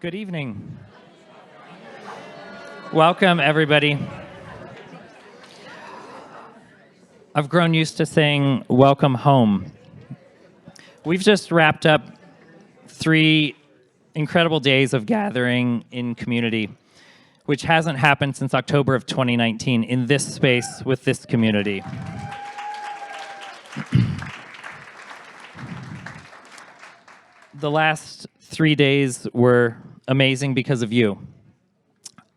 Good evening. Welcome, everybody. I've grown used to saying welcome home. We've just wrapped up 3 incredible days of gathering in community, which hasn't happened since October of 2019 in this space with this community. The last 3 days were amazing because of you.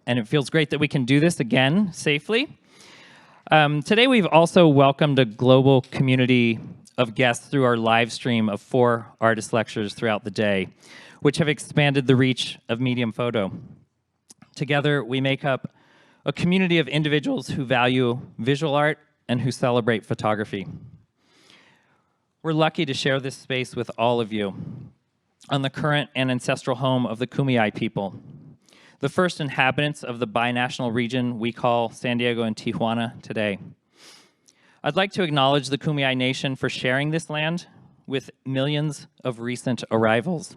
And it feels great that we can do this again safely. Today we've also welcomed a global community of guests through our live stream of 4 artist lectures throughout the day, which have expanded the reach of Medium Photo. Together we make up a community of individuals who value visual art and who celebrate photography. We're lucky to share this space with all of you on the current and ancestral home of the Kumeyaay people, the first inhabitants of the binational region we call San Diego and Tijuana today. I'd like to acknowledge the Kumeyaay Nation for sharing this land with millions of recent arrivals.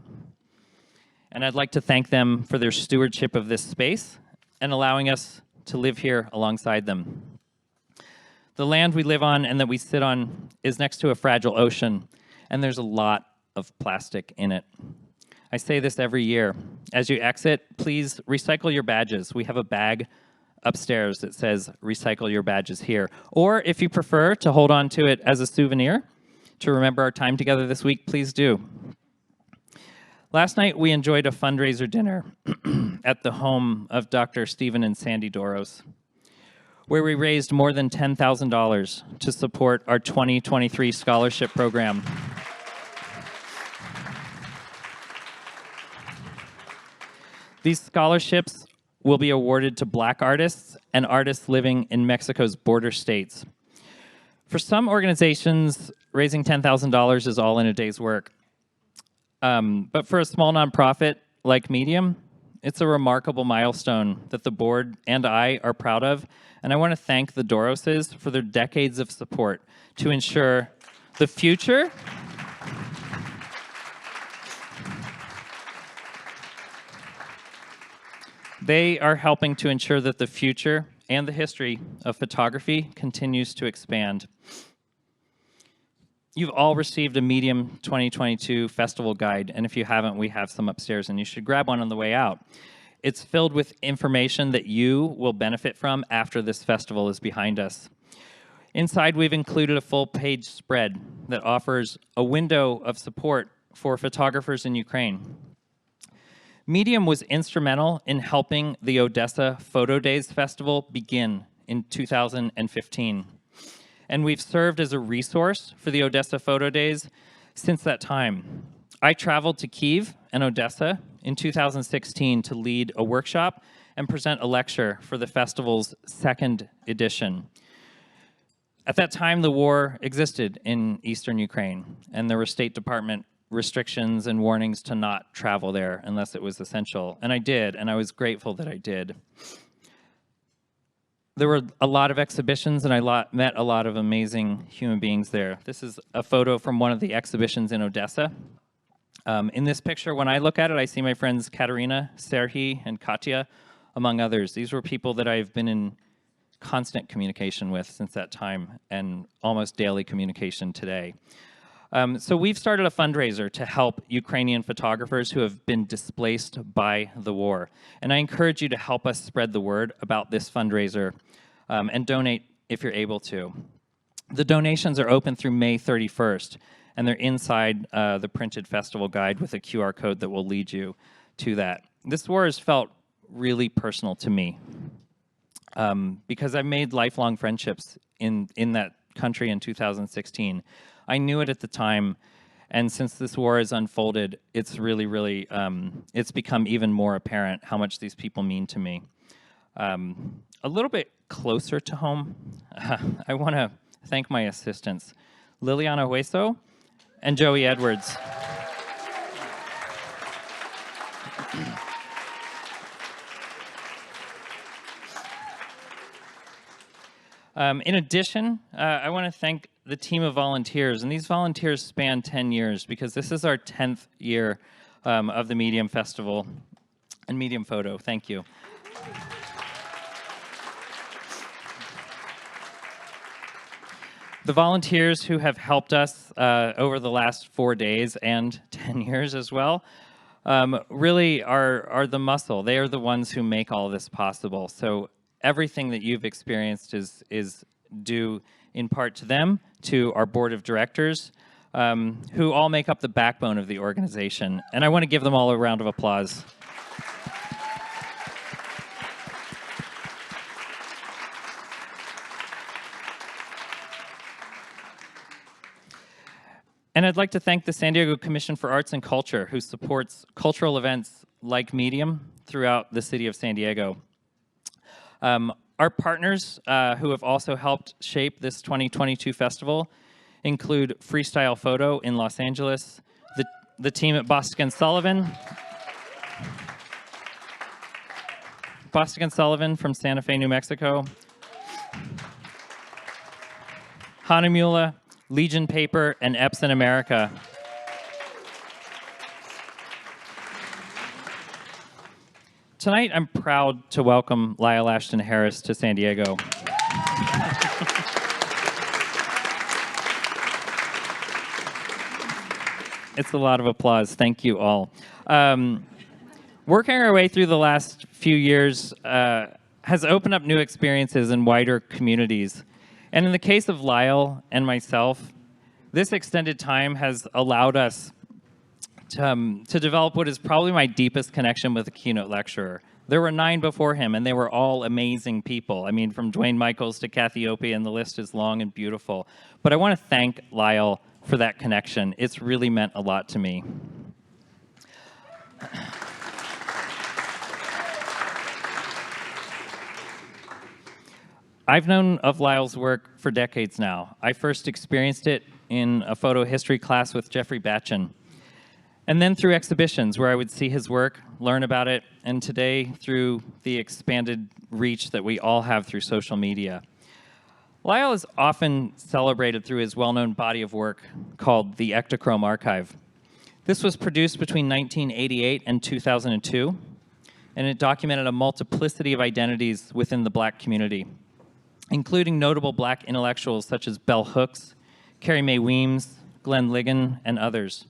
And I'd like to thank them for their stewardship of this space and allowing us to live here alongside them. The land we live on and that we sit on is next to a fragile ocean, and there's a lot of plastic in it. I say this every year. As you exit, please recycle your badges. We have a bag upstairs that says recycle your badges here. Or if you prefer to hold on to it as a souvenir to remember our time together this week, please do. Last night we enjoyed a fundraiser dinner at the home of Dr. Stephen and Sandy Doros, where we raised more than $10,000 to support our 2023 scholarship program. These scholarships will be awarded to Black artists and artists living in Mexico's border states. For some organizations, raising $10,000 is all in a day's work. But for a small nonprofit like Medium, it's a remarkable milestone that the board and I are proud of. And I want to thank the Doroses for their decades of support to ensure the future They are helping to ensure that the future and the history of photography continues to expand. You've all received a Medium 2022 festival guide, and if you haven't, we have some upstairs, and you should grab one on the way out. It's filled with information that you will benefit from after this festival is behind us. Inside, we've included a full-page spread that offers a window of support for photographers in Ukraine. Medium was instrumental in helping the Odessa Photo Days Festival begin in 2015. And we've served as a resource for the Odessa Photo Days since that time. I traveled to Kyiv and Odessa in 2016 to lead a workshop and present a lecture for the festival's 2nd edition. At that time, the war existed in eastern Ukraine, and there were State Department restrictions and warnings to not travel there unless it was essential. And I did, and I was grateful that I did. There were a lot of exhibitions, and I met a lot of amazing human beings there. This is a photo from one of the exhibitions in Odessa. In this picture, when I look at it, I see my friends Katerina, Serhii, and Katya, among others. These were people that I've been in constant communication with since that time, and almost daily communication today. So we've started a fundraiser to help Ukrainian photographers who have been displaced by the war. And I encourage you to help us spread the word about this fundraiser and donate if you're able to. The donations are open through May 31st, and they're inside the printed festival guide with a QR code that will lead you to that. This war has felt really personal to me because I made lifelong friendships in that country in 2016. I knew it at the time, and since this war has unfolded, it's really, it's become even more apparent how much these people mean to me. A little bit closer to home, I want to thank my assistants, Liliana Hueso and Joey Edwards. In addition, I want to thank the team of volunteers, and these volunteers span 10 years because this is our 10th year of the Medium Festival. and medium photo. Thank you. The volunteers who have helped us over the last 4 days and 10 years as well really are the muscle. They are the ones who make all this possible. So everything that you've experienced is due in part to them, to our board of directors, who all make up the backbone of the organization. And I want to give them all a round of applause. And I'd like to thank the San Diego Commission for Arts and Culture, who supports cultural events like Medium throughout the city of San Diego. Our partners who have also helped shape this 2022 festival include Freestyle Photo in Los Angeles, the team at Bostic & Sullivan from Santa Fe, New Mexico, Hahnemühle, Legion Paper, and Epson America. Tonight, I'm proud to welcome Lyle Ashton Harris to San Diego. It's a lot of applause. Thank you all. Working our way through the last few years has opened up new experiences in wider communities. And in the case of Lyle and myself, this extended time has allowed us to develop what is probably my deepest connection with a keynote lecturer. There were 9 before him, and they were all amazing people. I mean, from Dwayne Michaels to Kathy Opie, and the list is long and beautiful. But I want to thank Lyle for that connection. It's really meant a lot to me. I've known of Lyle's work for decades now. I first experienced it in a photo history class with Jeffrey Batchen, and then through exhibitions where I would see his work, learn about it, and today through the expanded reach that we all have through social media. Lyle is often celebrated through his well-known body of work called the Ectochrome Archive. This was produced between 1988 and 2002, and it documented a multiplicity of identities within the Black community, including notable Black intellectuals such as Bell Hooks, Carrie Mae Weems, Glenn Ligon, and others.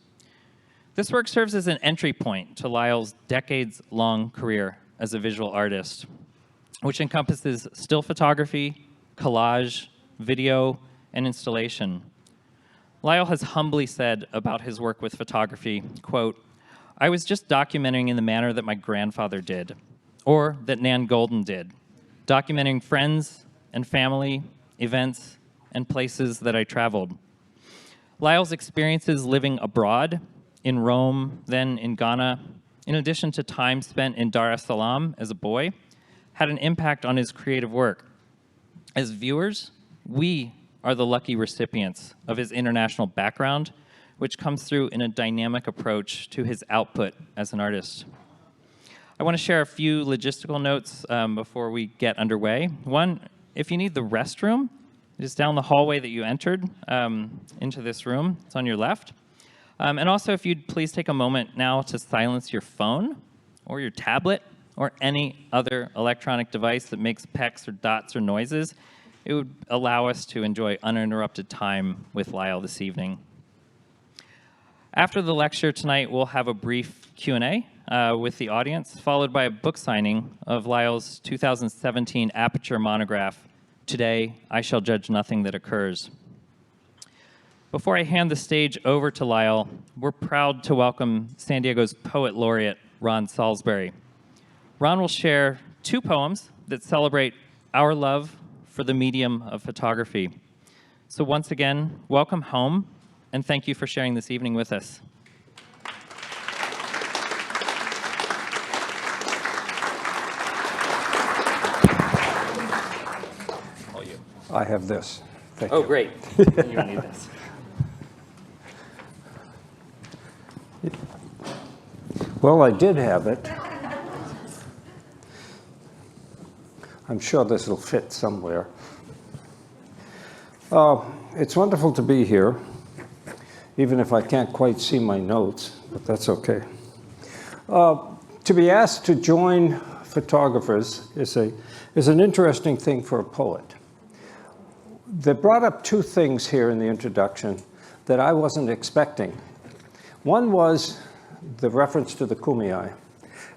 This work serves as an entry point to Lyle's decades-long career as a visual artist, which encompasses still photography, collage, video, and installation. Lyle has humbly said about his work with photography, quote, "I was just documenting in the manner that my grandfather did, or that Nan Golden did, documenting friends and family, events, and places that I traveled." Lyle's experiences living abroad, in Rome, then in Ghana, in addition to time spent in Dar es Salaam as a boy, had an impact on his creative work. As viewers, we are the lucky recipients of his international background, which comes through in a dynamic approach to his output as an artist. I want to share a few logistical notes before we get underway. One, if you need the restroom, it is down the hallway that you entered into this room. It's on your left. And also, if you'd please take a moment now to silence your phone or your tablet or any other electronic device that makes pecks or dots or noises, it would allow us to enjoy uninterrupted time with Lyle this evening. After the lecture tonight, we'll have a brief Q&A with the audience, followed by a book signing of Lyle's 2017 Aperture monograph, "Today, I Shall Judge Nothing That Occurs." Before I hand the stage over to Lyle, we're proud to welcome San Diego's Poet Laureate, Ron Salisbury. Ron will share 2 poems that celebrate our love for the medium of photography. So once again, welcome home, and thank you for sharing this evening with us. All you. I have this. Thank you. Oh, great. You don't need this. Well, I did have it. I'm sure this will fit somewhere. It's wonderful to be here, even if I can't quite see my notes, but that's okay. To be asked to join photographers is an interesting thing for a poet. They brought up two things here in the introduction that I wasn't expecting. One was the reference to the Kumeyaay.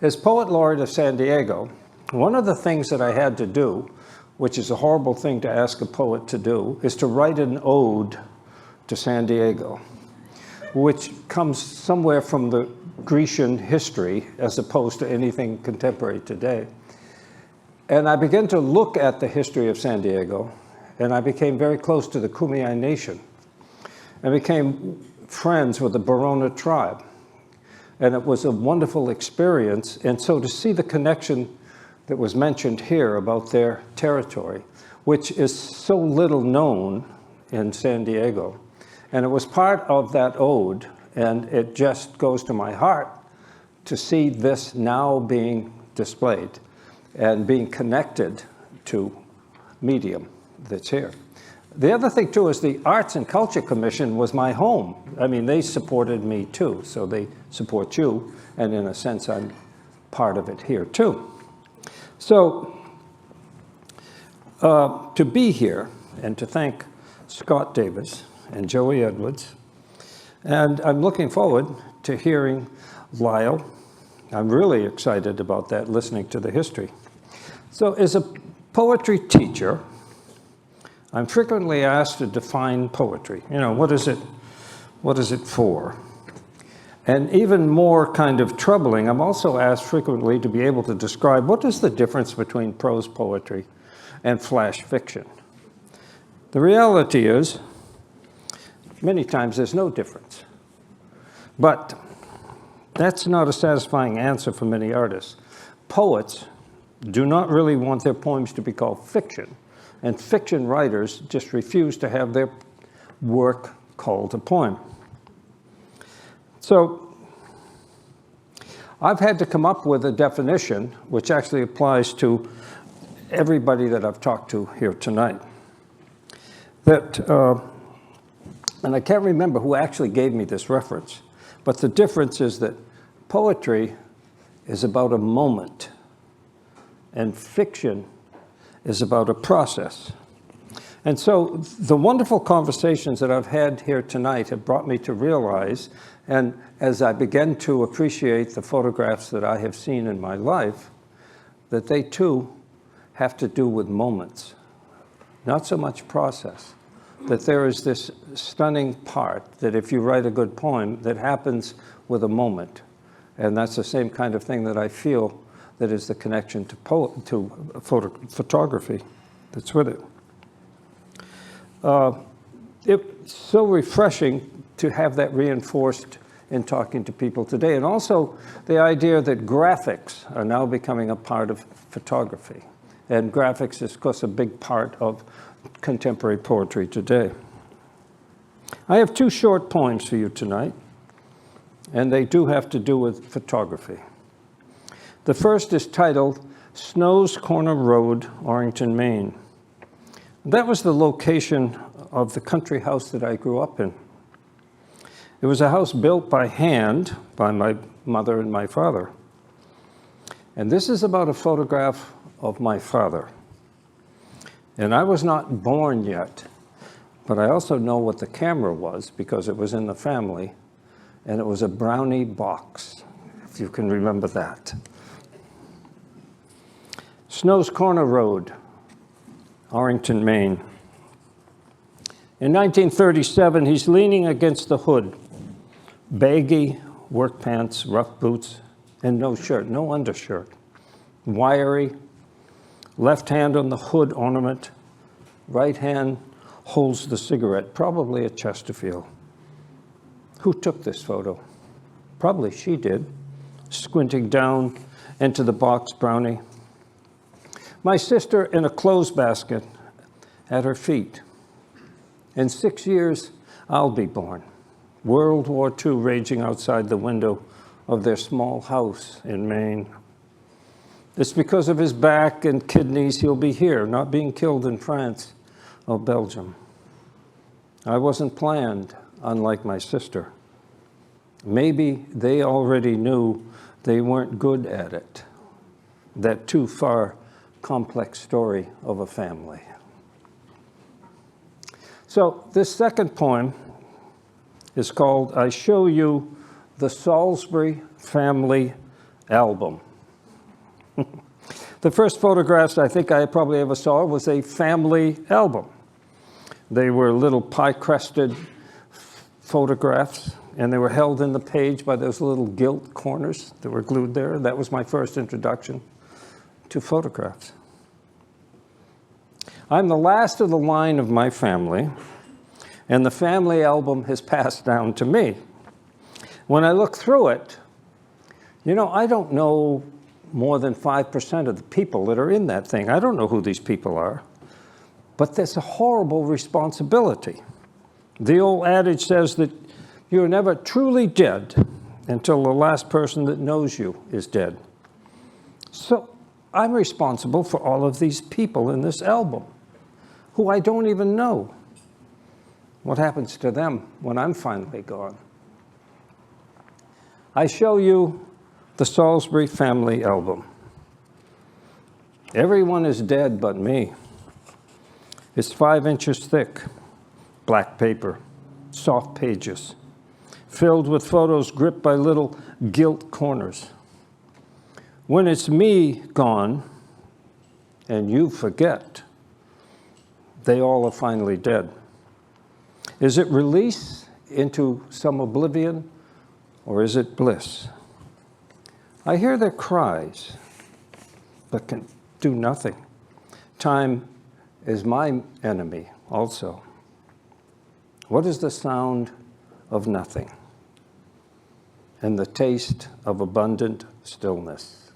As Poet Laureate of San Diego, one of the things that I had to do, which is a horrible thing to ask a poet to do, is to write an ode to San Diego, which comes somewhere from the Grecian history as opposed to anything contemporary today. And I began to look at the history of San Diego, and I became very close to the Kumeyaay Nation. I became friends with the Barona tribe. And it was a wonderful experience. And so to see the connection that was mentioned here about their territory, which is so little known in San Diego, and it was part of that ode, and it just goes to my heart to see this now being displayed and being connected to medium that's here. The other thing, too, is the Arts and Culture Commission was my home. I mean, they supported me, too, so they support you, and in a sense, I'm part of it here, too. So, to be here and to thank Scott Davis and Joey Edwards, and I'm looking forward to hearing Lyle. I'm really excited about that, listening to the history. So, as a poetry teacher, I'm frequently asked to define poetry. You know, what is it for? And even more kind of troubling, I'm also asked frequently to be able to describe what is the difference between prose poetry and flash fiction. The reality is, many times there's no difference. But that's not a satisfying answer for many artists. Poets do not really want their poems to be called fiction. And fiction writers just refuse to have their work called a poem. So I've had to come up with a definition which actually applies to everybody that I've talked to here tonight. And I can't remember who actually gave me this reference, but the difference is that poetry is about a moment, and fiction is about a process. And so the wonderful conversations that I've had here tonight have brought me to realize, and as I began to appreciate the photographs that I have seen in my life, that they too have to do with moments, not so much process. That there is this stunning part that if you write a good poem, that happens with a moment. And that's the same kind of thing that I feel that is the connection to photography that's with it. It's so refreshing to have that reinforced in talking to people today. And also the idea that graphics are now becoming a part of photography. And graphics is, of course, a big part of contemporary poetry today. I have two short poems for you tonight, and they do have to do with photography. The first is titled Snow's Corner Road, Orrington, Maine. That was the location of the country house that I grew up in. It was a house built by hand by my mother and my father. And this is about a photograph of my father. And I was not born yet, but I also know what the camera was because it was in the family, and it was a Brownie box, if you can remember that. Snow's Corner Road, Orrington, Maine. In 1937, he's leaning against the hood, baggy work pants, rough boots, and no shirt, no undershirt. Wiry, left hand on the hood ornament, right hand holds the cigarette, probably a Chesterfield. Who took this photo? Probably she did, squinting down into the box Brownie. My sister in a clothes basket at her feet. In 6 years, I'll be born. World War II raging outside the window of their small house in Maine. It's because of his back and kidneys he'll be here, not being killed in France or Belgium. I wasn't planned, unlike my sister. Maybe they already knew they weren't good at it. That too far complex story of a family. So this second poem is called I Show You the Salisbury Family Album. The first photographs I think I probably ever saw was a family album. They were little pie-crested photographs, and they were held in the page by those little gilt corners that were glued there. That was my first introduction to photographs. I'm the last of the line of my family, and the family album has passed down to me. When I look through it, you know, I don't know more than 5% of the people that are in that thing. I don't know who these people are. But there's a horrible responsibility. The old adage says that you're never truly dead until the last person that knows you is dead. So I'm responsible for all of these people in this album who I don't even know. What happens to them when I'm finally gone? I show you the Salisbury family album. Everyone is dead but me. It's 5 inches thick, black paper, soft pages, filled with photos gripped by little gilt corners. When it's me gone and you forget, they all are finally dead. Is it release into some oblivion, or is it bliss? I hear their cries, but can do nothing. Time is my enemy also. What is the sound of nothing and the taste of abundant stillness?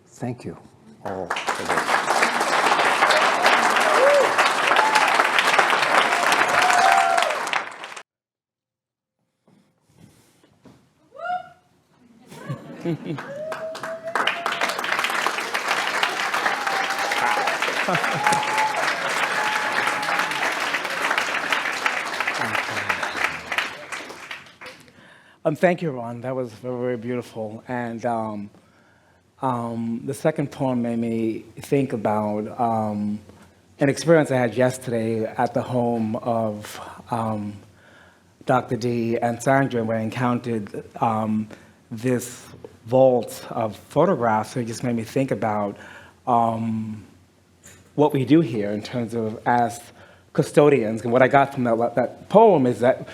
Thank you all for this. Thank you, Ron. That was very, very beautiful. And the second poem made me think about an experience I had yesterday at the home of Dr. D and Sandra, where I encountered this vault of photographs. It just made me think about what we do here in terms of as custodians. And what I got from that poem is that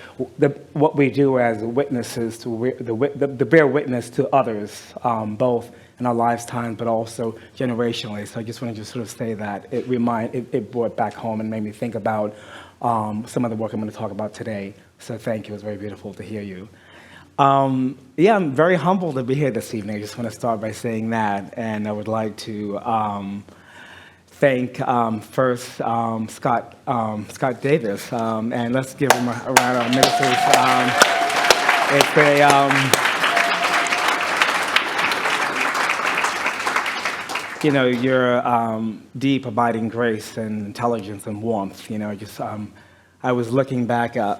what we do as witnesses to bear witness to others, both in our lifetime but also generationally. So I just wanted to sort of say that it brought back home and made me think about some of the work I'm going to talk about today. So thank you. It was very beautiful to hear you. Yeah, I'm very humbled to be here this evening. I just want to start by saying that, and I would like to thank first Scott Davis, and let's give him a round of applause. It's a your deep, abiding grace and intelligence and warmth. I was looking back at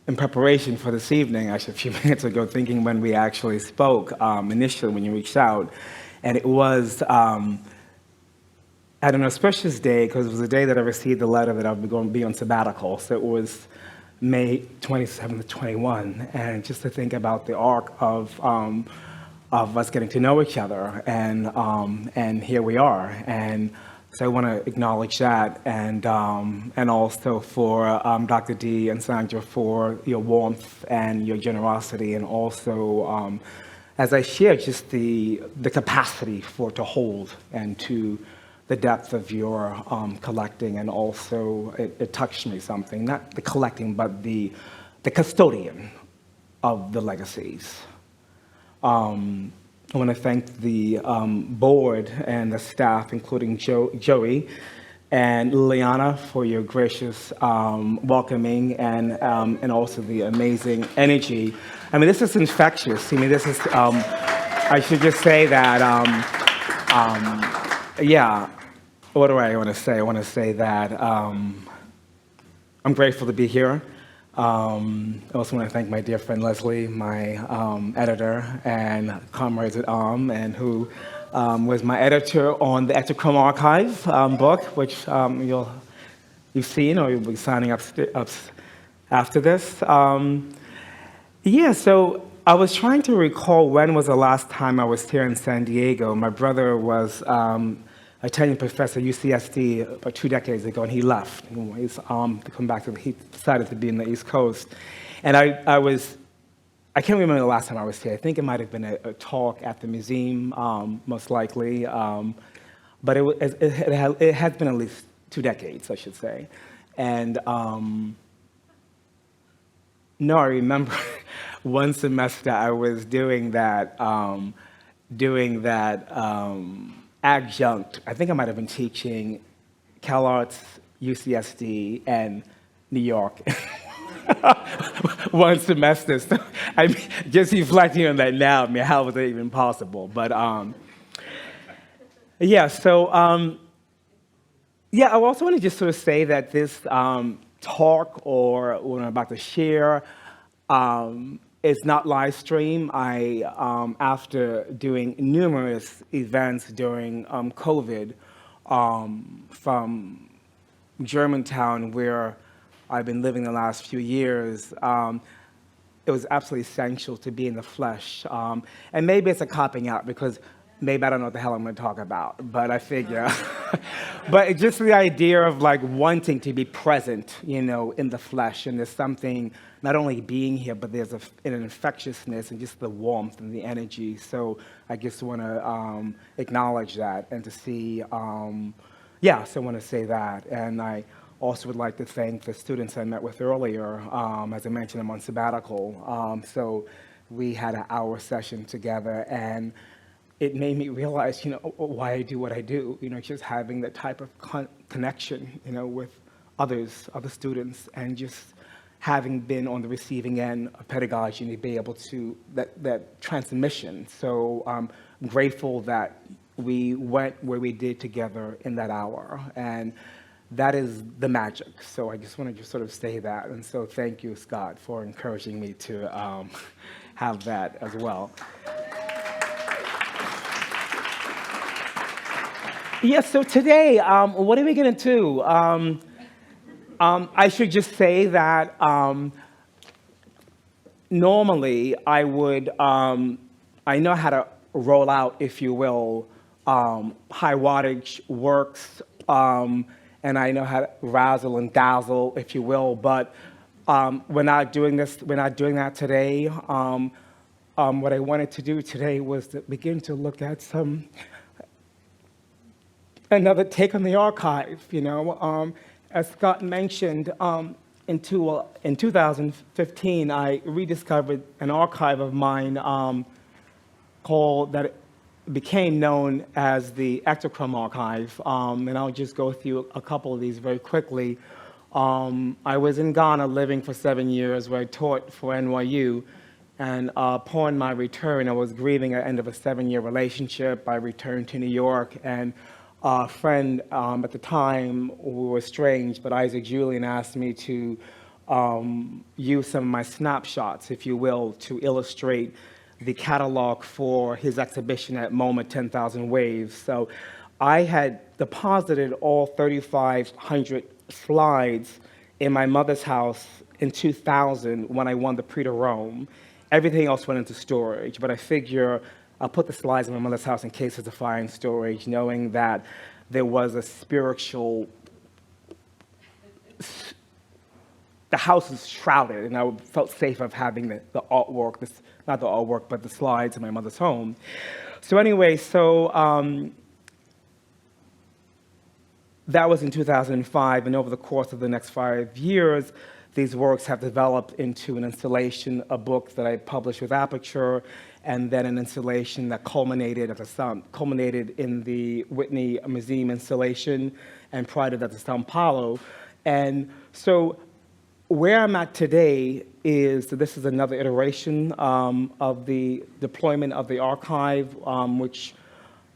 in preparation for this evening, actually a few minutes ago, thinking when we actually spoke initially when you reached out, and it was at an auspicious day, because it was the day that I received the letter that I was going to be on sabbatical. So it was May 27th to 21, and just to think about the arc of us getting to know each other, and here we are. And so I want to acknowledge that, and also for Dr. D and Sandra for your warmth and your generosity, and also as I share just the capacity to hold and to the depth of your collecting, and also it touched me something, not the collecting, but the custodian of the legacies. I want to thank the board and the staff, including Joey and Liliana, for your gracious welcoming and also the amazing energy. I mean, this is infectious. I mean, this is, I should just say that, yeah, what do I want to say? I want to say that I'm grateful to be here. I also want to thank my dear friend Leslie, my editor and comrades at arms, and who was my editor on the Ectochrome Archive book, which you've seen or you'll be signing up after this. Yeah, so I was trying to recall when was the last time I was here in San Diego. My brother was a tenured professor at UCSD about 2 decades ago, and he left. He's to come back he decided to be in the East Coast. And I can't remember the last time I was here. I think it might have been a talk at the museum, most likely. But it has been at least 2 decades, I should say. And no, I remember one semester I was doing that adjunct. I think I might have been teaching CalArts, UCSD, and New York one semester. So, I mean, just reflecting on that now, I mean, how was that even possible? But yeah, so yeah, I also want to just sort of say that this talk or what I'm about to share is not live stream. After doing numerous events during COVID from Germantown, where I've been living the last few years, it was absolutely essential to be in the flesh. And maybe it's a copping out because maybe I don't know what the hell I'm going to talk about, but I figure. But it's just the idea of like wanting to be present, in the flesh. And there's something, not only being here, but there's an infectiousness and just the warmth and the energy. So I just want to acknowledge that and to see, so I want to say that. And I also would like to thank the students I met with earlier. As I mentioned, I'm on sabbatical. So we had an hour session together, and it made me realize, why I do what I do, just having that type of connection, with other students, and just having been on the receiving end of pedagogy to be able to, that transmission. So I'm grateful that we went where we did together in that hour, and that is the magic. So I just want to just sort of say that, and so thank you, Scott, for encouraging me to have that as well. Yes, so today, what are we going to do? I should just say that normally I would, I know how to roll out, if you will, high wattage works, and I know how to razzle and dazzle, if you will, but we're not doing that today. What I wanted to do today was to begin to look at another take on the archive, As Scott mentioned, in 2015, I rediscovered an archive of mine that became known as the Ectochrome Archive, and I'll just go through a couple of these very quickly. I was in Ghana living for 7 years, where I taught for NYU, and upon my return, I was grieving at the end of a 7-year relationship. I returned to New York, and a friend at the time, who was strange, but Isaac Julian, asked me to use some of my snapshots, if you will, to illustrate the catalog for his exhibition at MoMA 10,000 Waves. So I had deposited all 3,500 slides in my mother's house in 2000 when I won the Prix de Rome. Everything else went into storage, but I figure I'll put the slides in my mother's house in case there's a fire in storage, knowing that there was a spiritual, the house is shrouded, and I felt safe of having the artwork, not the artwork, but the slides in my mother's home. So anyway, that was in 2005, and over the course of the next 5 years, these works have developed into an installation, a book that I published with Aperture, and then an installation that culminated in the Whitney Museum installation, and prior to that, the Sao Paulo. And so where I'm at today is that this is another iteration of the deployment of the archive, which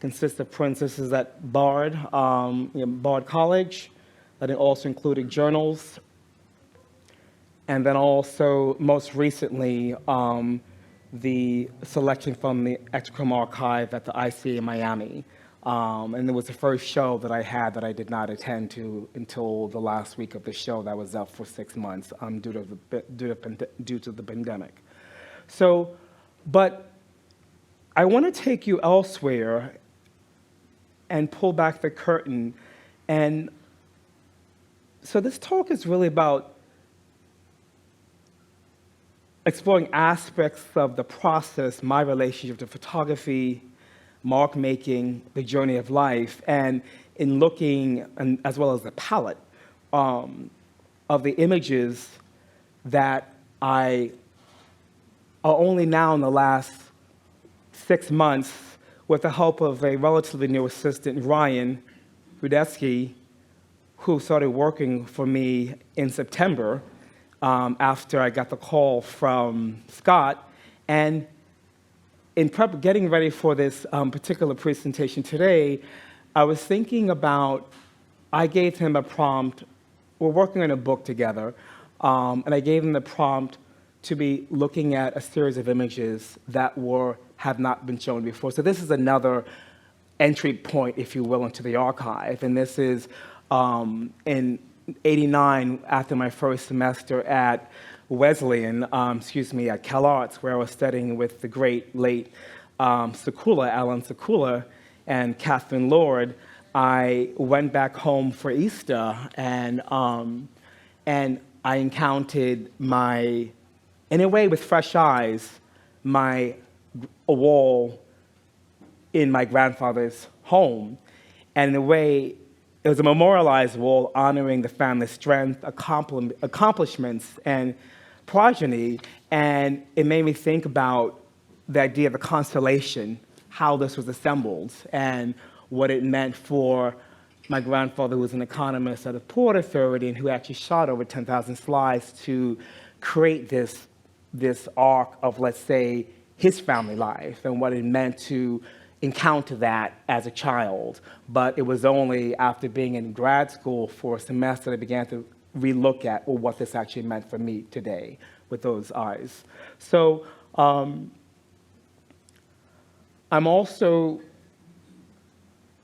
consists of prints. This is at Bard, Bard College, that it also included journals. and then also, most recently, the selection from the Ectochrome Archive at the ICA in Miami. And it was the first show that I had that I did not attend to until the last week of the show that was up for 6 months due to the pandemic. So, but I want to take you elsewhere and pull back the curtain. And so this talk is really about exploring aspects of the process, my relationship to photography, mark making, the journey of life, and in looking, and as well as the palette of the images that I are only now in the last 6 months, with the help of a relatively new assistant, Ryan Rudetsky, who started working for me in September after I got the call from Scott. And in getting ready for this particular presentation today, I was thinking about, I gave him a prompt. We're working on a book together, and I gave him the prompt to be looking at a series of images that have not been shown before. So this is another entry point, if you will, into the archive. And this is in '89, after my first semester at Wesleyan, at CalArts, where I was studying with the great late Alan Sekula and Catherine Lord. I went back home for Easter, and I encountered in a way with fresh eyes, a wall in my grandfather's home. And in a way, it was a memorialized wall honoring the family's strength, accomplishments, and progeny. And it made me think about the idea of a constellation, how this was assembled, and what it meant for my grandfather, who was an economist at the Port Authority and who actually shot over 10,000 slides to create this arc of, let's say, his family life and what it meant to encounter that as a child. But it was only after being in grad school for a semester that I began to relook at what this actually meant for me today with those eyes. So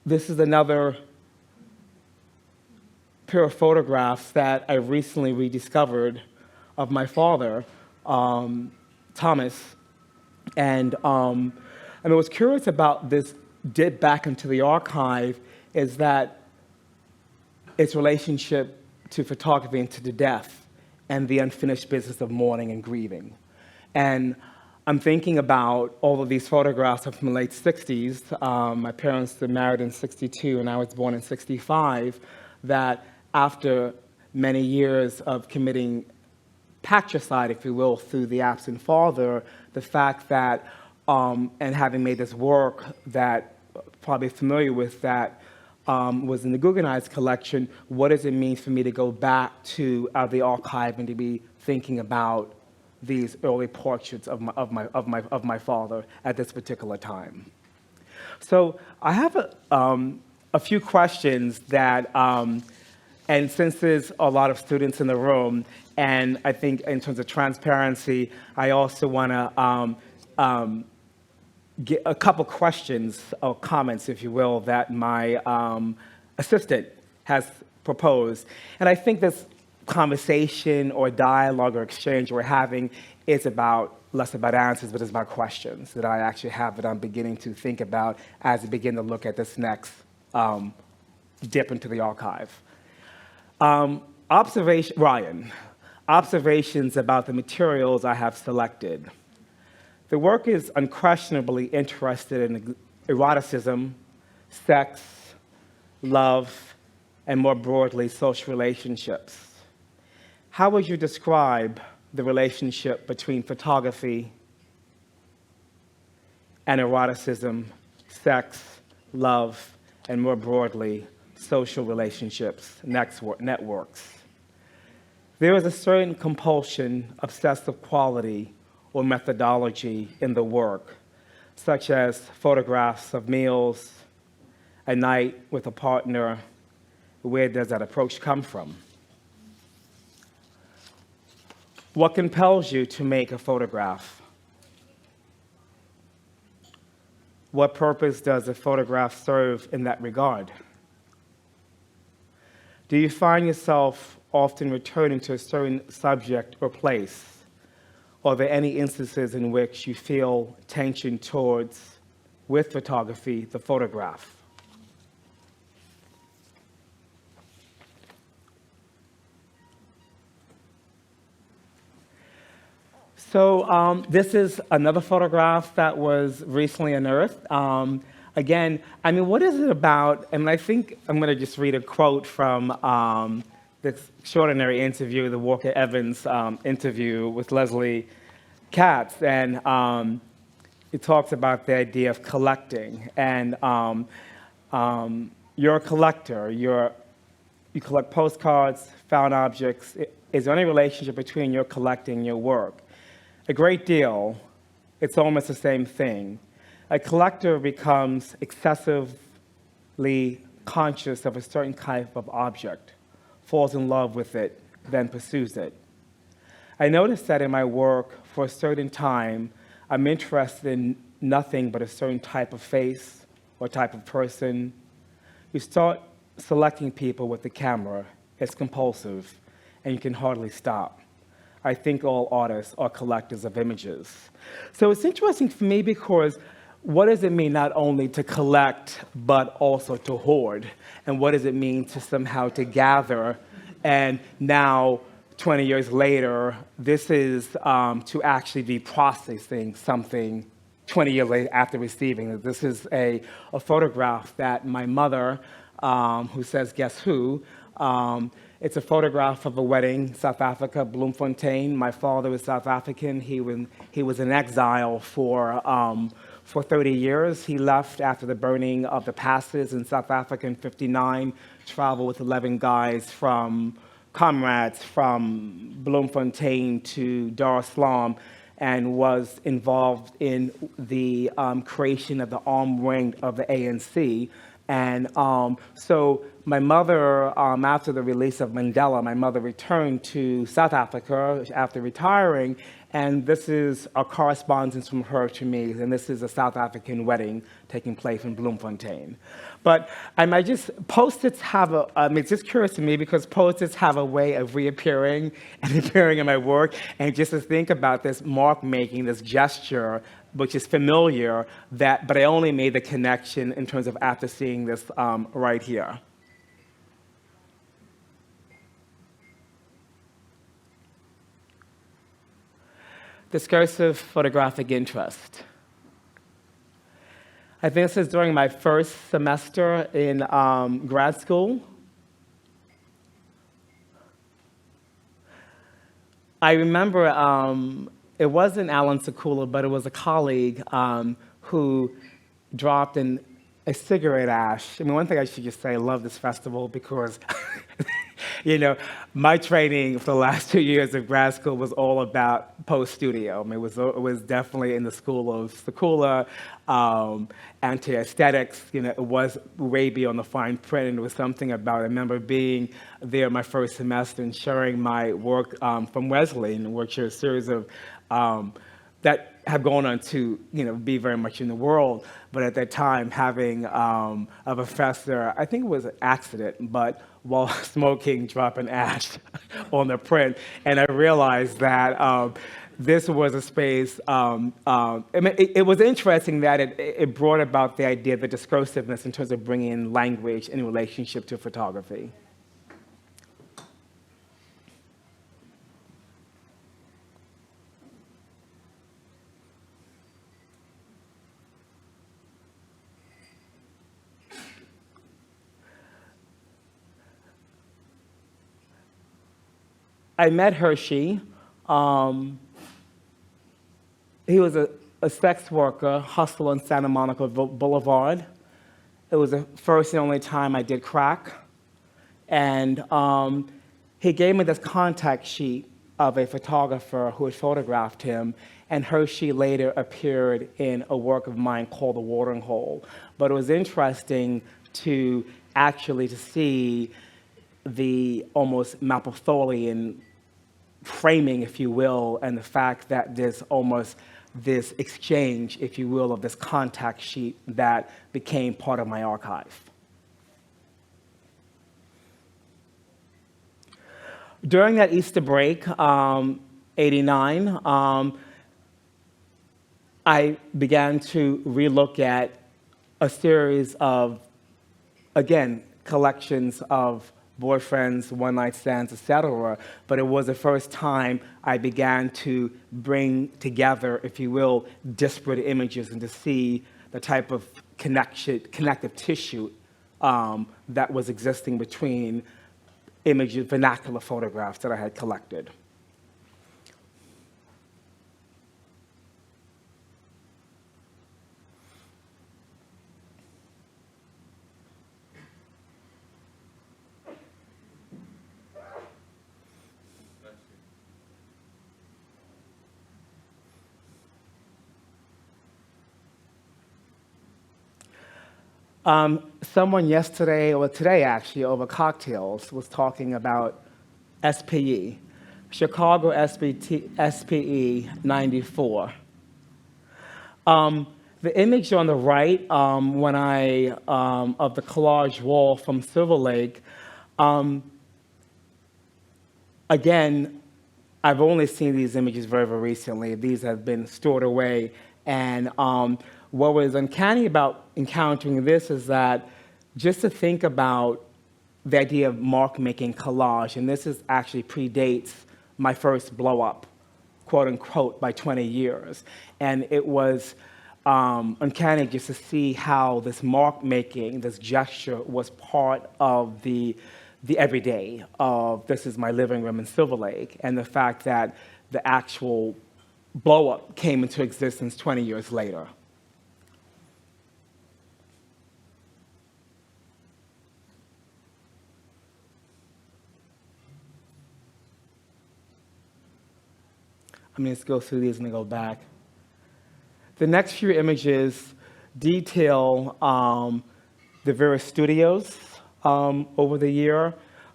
this is another pair of photographs that I recently rediscovered of my father, Thomas. And I was curious about this dip back into the archive is that its relationship to photography and to the death and the unfinished business of mourning and grieving. And I'm thinking about all of these photographs from the late 60s. My parents were married in 62 and I was born in 65, that after many years of committing patricide, if you will, through the absent father, the fact that, and having made this work that, probably familiar with that, was in the Guggenheim's collection, what does it mean for me to go back to the archive and to be thinking about these early portraits of my father at this particular time? So I have a few questions that, and since there's a lot of students in the room, and I think in terms of transparency, I also want to get a couple questions or comments, if you will, that my assistant has proposed. And I think this conversation or dialogue or exchange we're having is less about answers, but it's about questions that I actually have that I'm beginning to think about as I begin to look at this next dip into the archive. Ryan, observations about the materials I have selected. The work is unquestionably interested in eroticism, sex, love, and more broadly, social relationships. How would you describe the relationship between photography and eroticism, sex, love, and more broadly, social relationships, networks? There is a certain compulsion, obsessive quality, or methodology in the work, such as photographs of meals, a night with a partner. Where does that approach come from? What compels you to make a photograph? What purpose does a photograph serve in that regard? Do you find yourself often returning to a certain subject or place? Are there any instances in which you feel tension towards, with photography, the photograph? So this is another photograph that was recently unearthed. Again, I mean, what is it about? And I think I'm going to just read a quote from this extraordinary interview, the Walker Evans interview with Leslie Katz. And it talks about the idea of collecting. And you're a collector. You collect postcards, found objects. Is there any relationship between your collecting and your work? A great deal. It's almost the same thing. A collector becomes excessively conscious of a certain type of object, falls in love with it, then pursues it. I noticed that in my work, for a certain time, I'm interested in nothing but a certain type of face or type of person. You start selecting people with the camera. It's compulsive, and you can hardly stop. I think all artists are collectors of images. So it's interesting for me because what does it mean not only to collect, but also to hoard? And what does it mean to somehow to gather? And now, 20 years later, this is to actually be processing something 20 years later after receiving it. This is a photograph that my mother, who says, guess who, it's a photograph of a wedding, South Africa, Bloemfontein. My father was South African. He was in exile for 30 years. He left after the burning of the passes in South Africa in '59, traveled with 11 guys comrades from Bloemfontein to Dar es Salaam, and was involved in the creation of the armed wing of the ANC. And so my mother, after the release of Mandela, my mother returned to South Africa after retiring, and this is a correspondence from her to me, and this is a South African wedding taking place in Bloemfontein. But Post-its have it's just curious to me because Post-its have a way of reappearing and appearing in my work, and just to think about this mark making, this gesture, which is familiar, but I only made the connection in terms of after seeing this right here. Discursive photographic interest. I think this is during my first semester in grad school. I remember it wasn't Alan Sekula, but it was a colleague who dropped in a cigarette ash. I mean, one thing I should just say, I love this festival because, my training for the last 2 years of grad school was all about post-studio. I mean, it was definitely in the school of Sekula, anti-aesthetics. It was way beyond the fine print, and it was something about, I remember being there my first semester and sharing my work from Wesleyan, which are a series of that have gone on to be very much in the world, but at that time having a professor, I think it was an accident, but while smoking, drop an ash on the print, and I realized that this was a space. It was interesting that it brought about the idea of the discursiveness in terms of bringing in language in relationship to photography. I met Hershey. He was a sex worker, hustler on Santa Monica Boulevard. It was the first and only time I did crack. And he gave me this contact sheet of a photographer who had photographed him, and Hershey later appeared in a work of mine called The Watering Hole. But it was interesting to see the almost Mapplethorpean framing, if you will, and the fact that there's almost this exchange, if you will, of this contact sheet that became part of my archive. During that Easter break, '89, I began to relook at a series of, again, collections of boyfriends, one-night stands, etc. But it was the first time I began to bring together, if you will, disparate images and to see the type of connective tissue that was existing between images, vernacular photographs that I had collected. Someone yesterday, or today actually, over cocktails, was talking about SPE, Chicago SPE 94. The image on the right, of the collage wall from Silver Lake, again, I've only seen these images very, very recently. These have been stored away, and what was uncanny about encountering this is that just to think about the idea of mark-making collage, and this actually predates my first blow-up, quote unquote, by 20 years. And it was uncanny just to see how this mark-making, this gesture, was part of the everyday of this is my living room in Silver Lake, and the fact that the actual blow-up came into existence 20 years later. I'm going to go through these and then go back. The next few images detail the various studios over the year.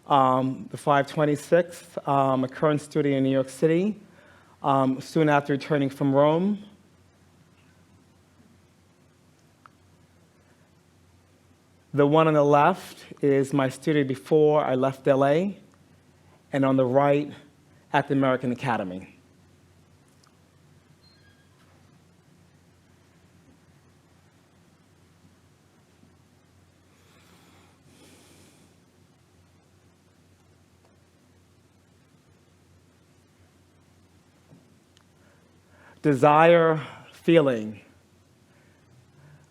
The 526, a current studio in New York City, soon after returning from Rome. The one on the left is my studio before I left LA, and on the right, at the American Academy. Desire, feeling.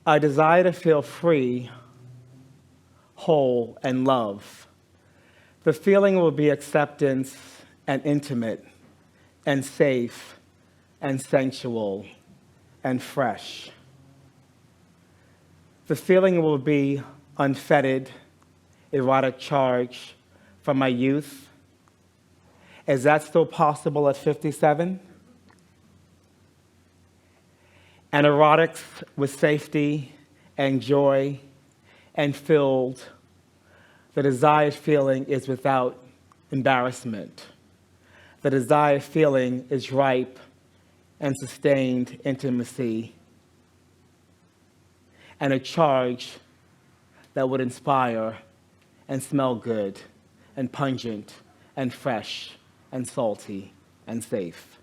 I desire to feel free, whole, and love. The feeling will be acceptance and intimate and safe and sensual and fresh. The feeling will be unfettered, erotic charge from my youth. Is that still possible at 57? And erotics with safety and joy and filled. The desired feeling is without embarrassment. The desired feeling is ripe and sustained intimacy. And a charge that would inspire and smell good and pungent and fresh and salty and safe.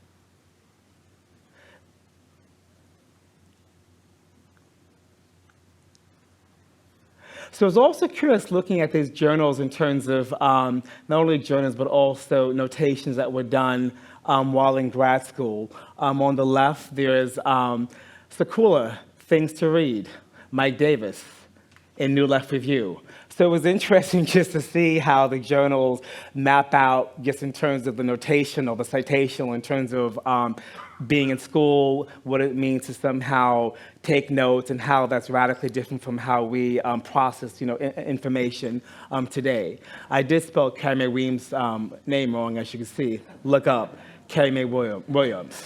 So I was also curious looking at these journals in terms of not only journals, but also notations that were done while in grad school. On the left, there's Sakula, Things to Read, Mike Davis, in New Left Review. So it was interesting just to see how the journals map out just in terms of the notation or the citation, in terms of being in school, what it means to somehow take notes, and how that's radically different from how we process, information today. I did spell Carrie Mae Weems' name wrong, as you can see. Look up Carrie Mae Williams.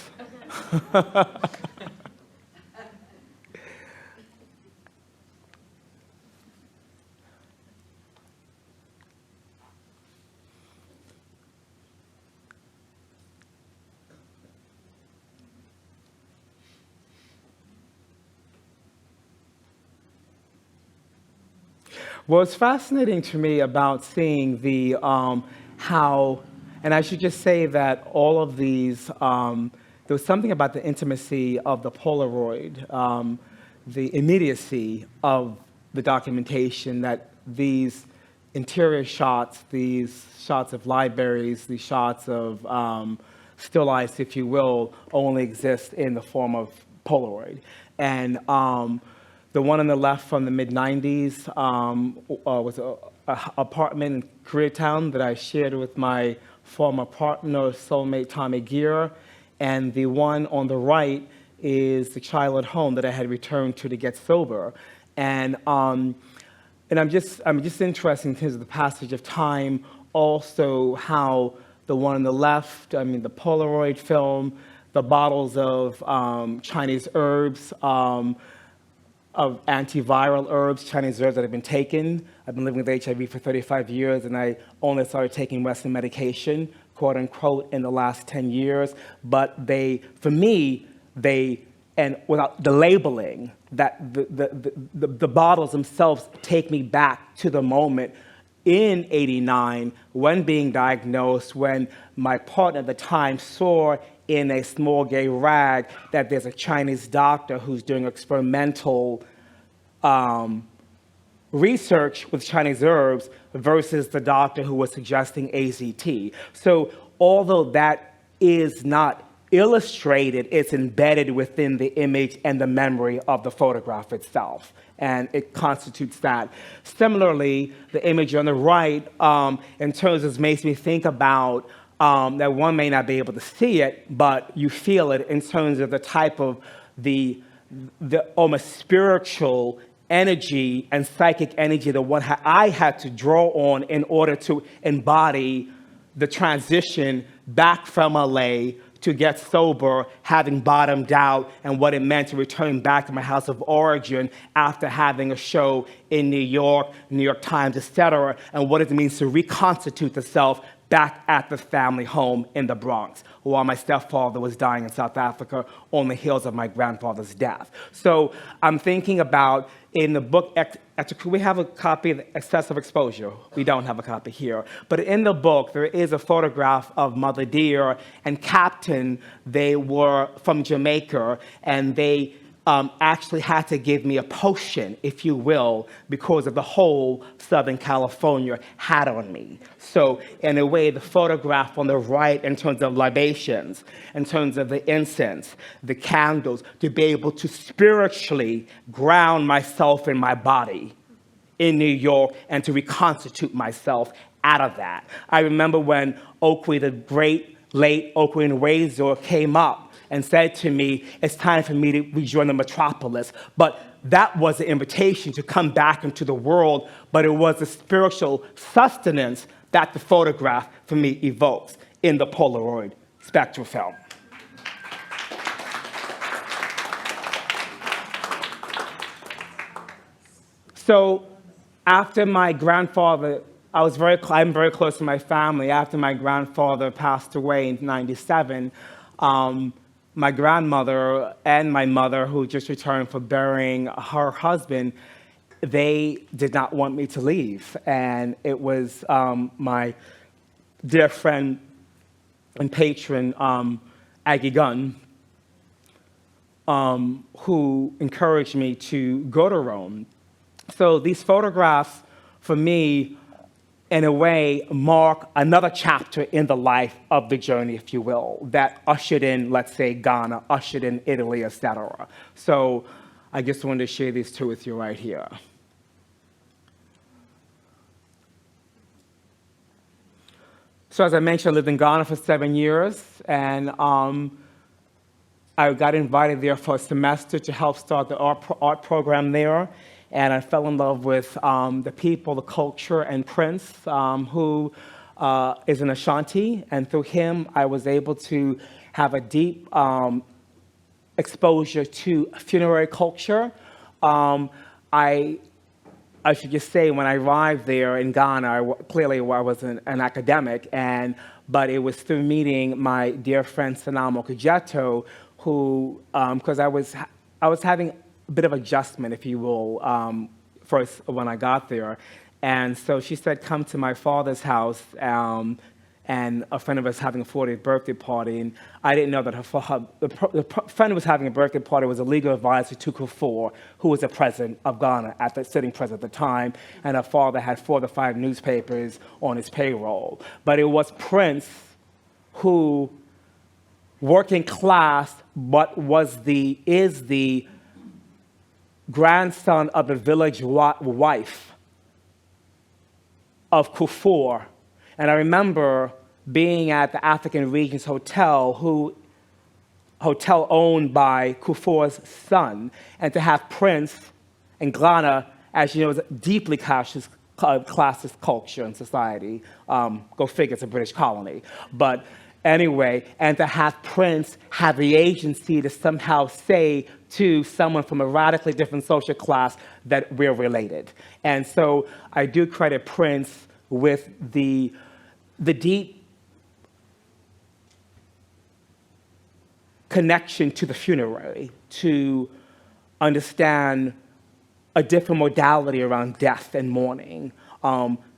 What's fascinating to me about seeing the how, and I should just say that all of these, there was something about the intimacy of the Polaroid, the immediacy of the documentation, that these interior shots, these shots of libraries, these shots of still life, if you will, only exist in the form of Polaroid. And the one on the left from the mid-90s was an apartment in Koreatown that I shared with my former partner, soulmate Tommy Gear. And the one on the right is the childhood home that I had returned to get sober. And I'm just interested in terms of the passage of time, also how the one on the left, I mean, the Polaroid film, the bottles of Chinese herbs, of antiviral herbs, Chinese herbs that have been taken. I've been living with HIV for 35 years, and I only started taking Western medication, quote unquote, in the last 10 years. But for me, and without the labeling, that the bottles themselves take me back to the moment in '89 when being diagnosed, when my partner at the time saw in a small gay rag that there's a Chinese doctor who's doing experimental research with Chinese herbs versus the doctor who was suggesting AZT. So although that is not illustrated, it's embedded within the image and the memory of the photograph itself, and it constitutes that. Similarly, the image on the right, in terms of, makes me think about that one may not be able to see it, but you feel it in terms of the type of the almost spiritual energy and psychic energy that I had to draw on in order to embody the transition back from LA to get sober, having bottomed out, and what it meant to return back to my house of origin after having a show in New York Times, etc., and what it means to reconstitute the self back at the family home in the Bronx, while my stepfather was dying in South Africa on the heels of my grandfather's death. So I'm thinking about, in the book, we have a copy of Excessive Exposure. We don't have a copy here. But in the book, there is a photograph of Mother Dear and Captain. They were from Jamaica, and they actually had to give me a potion, if you will, because of the whole Southern California had on me. So in a way, the photograph on the right, in terms of libations, in terms of the incense, the candles, to be able to spiritually ground myself in my body in New York and to reconstitute myself out of that. I remember when Oakley, the great late Oakley and Razor, came up and said to me, it's time for me to rejoin the metropolis. But that was the invitation to come back into the world, but it was the spiritual sustenance that the photograph for me evokes in the Polaroid spectrofilm. So after my grandfather, I'm very close to my family. After my grandfather passed away in '97, my grandmother and my mother, who just returned for burying her husband, they did not want me to leave. And it was my dear friend and patron, Aggie Gunn, who encouraged me to go to Rome. So these photographs, for me, in a way, mark another chapter in the life of the journey, if you will, that ushered in, let's say, Ghana, ushered in Italy, etc. So I just wanted to share these two with you right here. So as I mentioned, I lived in Ghana for 7 years, and I got invited there for a semester to help start the art program there. And I fell in love with the people, the culture, and Prince, who is an Ashanti. And through him, I was able to have a deep exposure to funerary culture. I should just say, when I arrived there in Ghana, clearly I was an academic, but it was through meeting my dear friend Sanamo Kujeto, who, because I was having a bit of adjustment, if you will, first when I got there. And so she said, come to my father's house, and a friend of us having a 40th birthday party. And I didn't know that the friend who was having a birthday party was a legal advisor to Kufuor, who was the president of Ghana, sitting president at the time. And her father had 4 to 5 newspapers on his payroll. But it was Prince who, working class, but is the grandson of the village wife of Kufuor. And I remember being at the African Regions Hotel owned by Kufuor's son, and to have Prince in Ghana, as you know, is a deeply classist culture and society. Go figure, it's a British colony. But anyway, and to have Prince have the agency to somehow say to someone from a radically different social class that we're related. And so I do credit Prince with the deep connection to the funerary, to understand a different modality around death and mourning,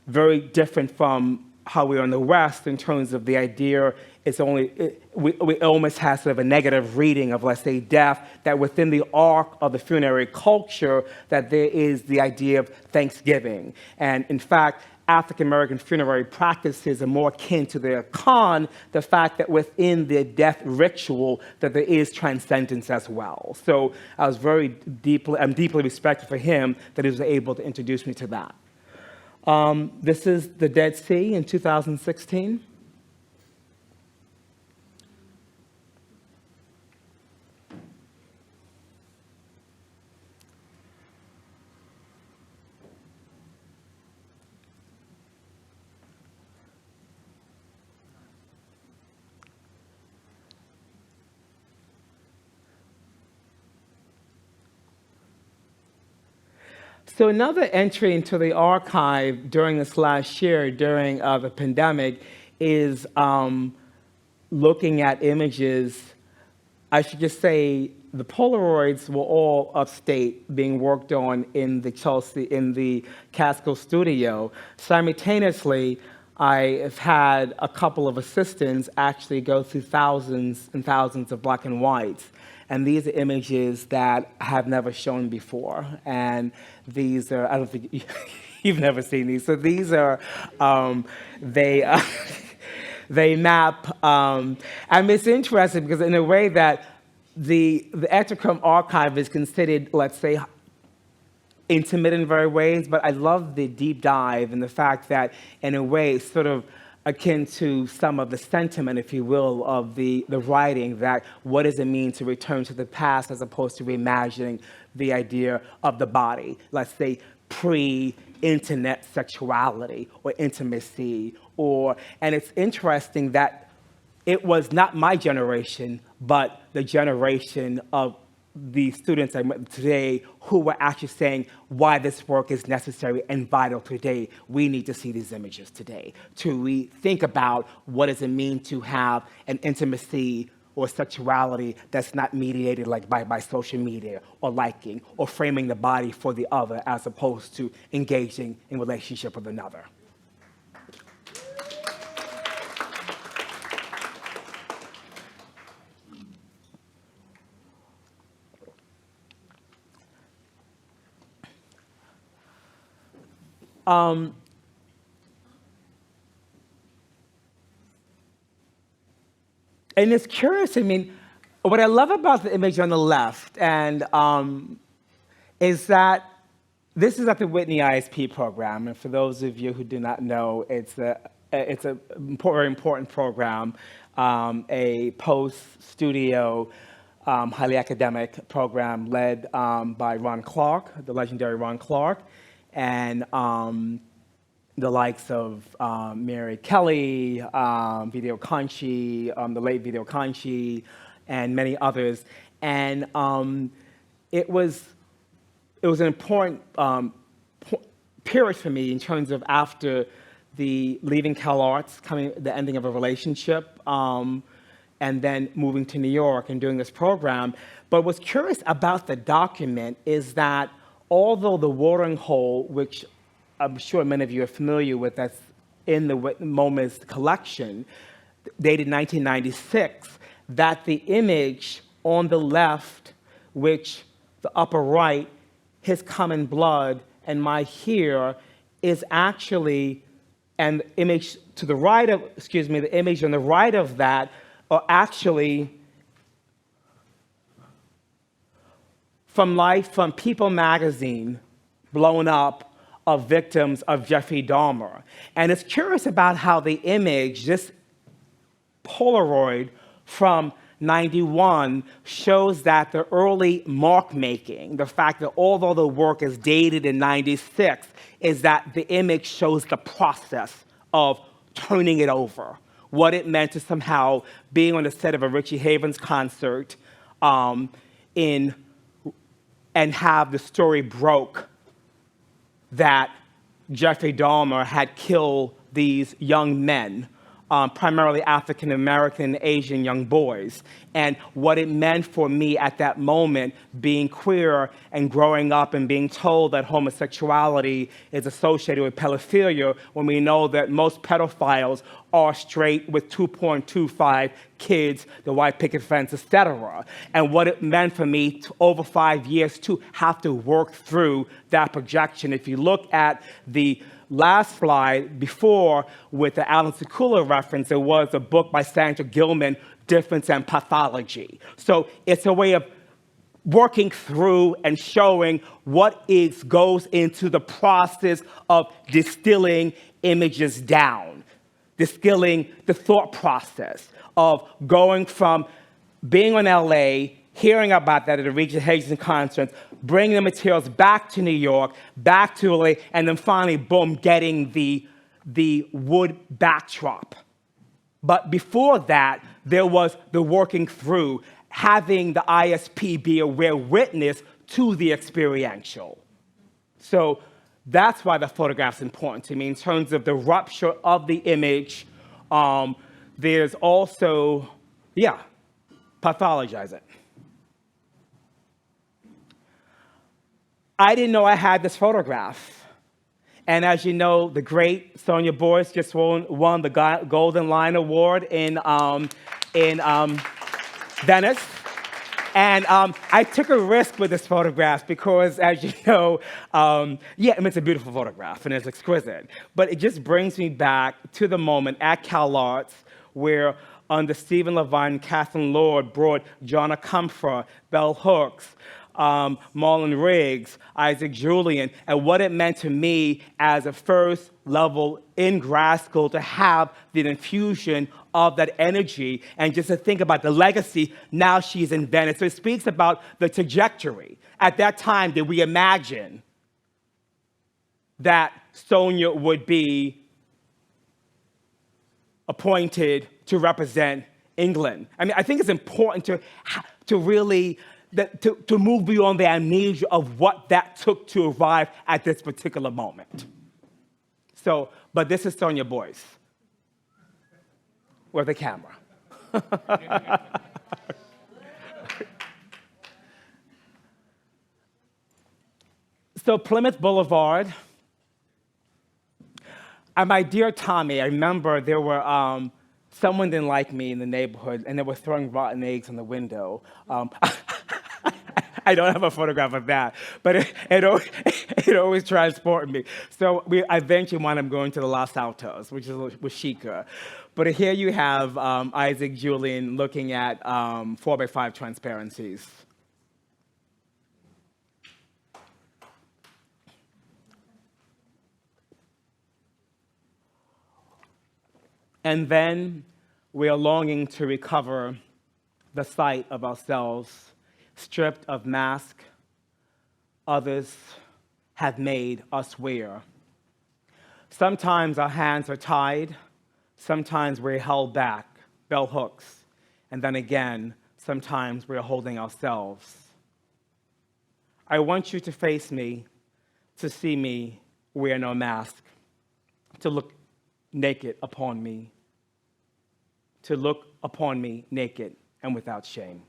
very different from how we are in the West in terms of the idea we almost have sort of a negative reading of, let's say, death, that within the arc of the funerary culture, that there is the idea of Thanksgiving. And in fact, African-American funerary practices are more akin to the Khan, the fact that within the death ritual, that there is transcendence as well. So I was I'm deeply respectful for him that he was able to introduce me to that. This is the Dead Sea in 2016. So another entry into the archive during this last year, during the pandemic, is looking at images. I should just say the Polaroids were all upstate, being worked on in the Catskill studio. Simultaneously, I have had a couple of assistants actually go through thousands and thousands of black and whites. And these are images that I have never shown before. And these are, I don't think you've never seen these. So these are, they map, and it's interesting because in a way that the Ectochrome Archive is considered, let's say, intimate in very ways, but I love the deep dive and the fact that, in a way, it's sort of akin to some of the sentiment, if you will, of the writing, that what does it mean to return to the past as opposed to reimagining the idea of the body, let's say pre-internet sexuality or intimacy, and it's interesting that it was not my generation, but the generation of the students I met today who were actually saying why this work is necessary and vital today. We need to see these images today to think about what does it mean to have an intimacy or sexuality that's not mediated like by social media or liking or framing the body for the other as opposed to engaging in relationship with another. And it's curious, I mean, what I love about the image on the left is that this is at the Whitney ISP program. And for those of you who do not know, it's a very important program, a post-studio, highly academic program led by Ron Clark, the legendary Ron Clark, and the likes of Mary Kelly, Video Conchi, the late Video Conchi, and many others. And it was an important period for me in terms of after the leaving Cal Arts, the ending of a relationship, and then moving to New York and doing this program. But what's curious about the document is that although the watering hole, which I'm sure many of you are familiar with, that's in the MoMA's collection, dated 1996, that the image on the left, which the upper right, his common blood and my here, is actually, and the image to the right of, excuse me, the image on the right of that are actually from Life, from People magazine, blown up, of victims of Jeffrey Dahmer. And it's curious about how the image, this Polaroid from 91, shows that the early mark making, the fact that although the work is dated in 96, is that the image shows the process of turning it over, what it meant to somehow being on the set of a Richie Havens concert and have the story broke that Jeffrey Dahmer had killed these young men, primarily African American, Asian young boys, and what it meant for me at that moment, being queer and growing up and being told that homosexuality is associated with pedophilia, when we know that most pedophiles are straight with 2.25 kids, the white picket fence, etc. And what it meant for me to, over 5 years, to have to work through that projection. If you look at the last slide before with the Alan Sekula reference, it was a book by Sandra Gilman, Difference and Pathology. So it's a way of working through and showing what goes into the process of distilling images down, distilling the thought process of going from being in LA, hearing about that at a Regis Hazen conference, bringing the materials back to New York, back to LA, and then finally, boom, getting the wood backdrop. But before that, there was the working through, having the ISP be a rare witness to the experiential. So that's why the photograph's important to me in terms of the rupture of the image. There's also, pathologize it. I didn't know I had this photograph. And as you know, the great Sonia Boyce just won the Golden Lion Award in Venice. And I took a risk with this photograph because, as you know, it's a beautiful photograph and it's exquisite. But it just brings me back to the moment at Cal Arts where under Stephen Levine, Kathleen Lord brought Jonna Comfort, Bell Hooks, Marlon Riggs, Isaac Julian, and what it meant to me as a first level in grad school to have the infusion of that energy and just to think about the legacy now she's in Venice. So it speaks about the trajectory. At that time, did we imagine that Sonia would be appointed to represent England? I mean, I think it's important to really to move beyond the amnesia of what that took to arrive at this particular moment. So, but this is Sonia Boyce with a camera. So Plymouth Boulevard, and my dear Tommy, I remember there were, someone didn't like me in the neighborhood and they were throwing rotten eggs in the window. I don't have a photograph of that, but it always transported me. So I eventually wound up going to the Los Altos, which is with Sheikah. But here you have Isaac Julian looking at 4x5 transparencies. And then we are longing to recover the sight of ourselves, stripped of mask others have made us wear. Sometimes our hands are tied, sometimes we're held back, bell hooks, and then again, sometimes we're holding ourselves. I want you to face me, to see me wear no mask, to look naked upon me, to look upon me naked and without shame.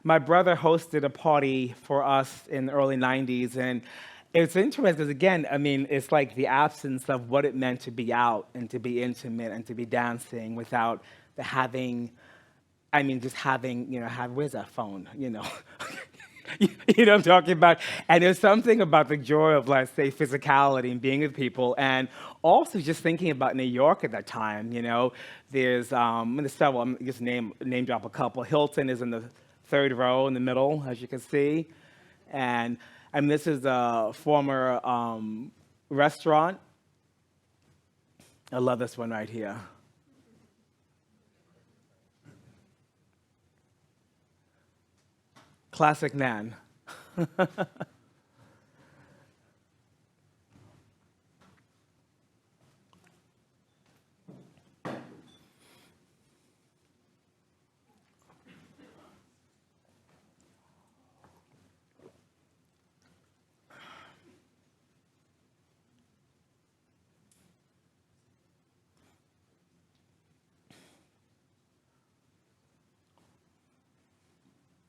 my brother hosted a party for us in the early 90s, and it's interesting because, again, I mean, it's like the absence of what it meant to be out and to be intimate and to be dancing without the having, I mean, just having, where's that phone, You know what I'm talking about? And there's something about the joy of, let's say, physicality and being with people, and also just thinking about New York at that time, There's, I'm going to just name drop a couple. Hilton is in the third row in the middle, as you can see. And this is a former restaurant. I love this one right here. Classic man.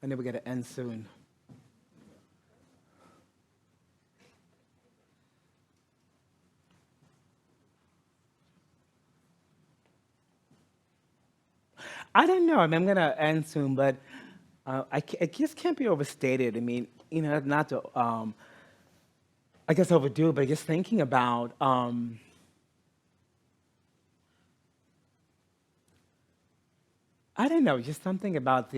And then we got to end soon. I don't know. I mean, I'm going to end soon, but it just can't be overstated. I mean, not to, I guess, overdo, but just thinking about I don't know, just something about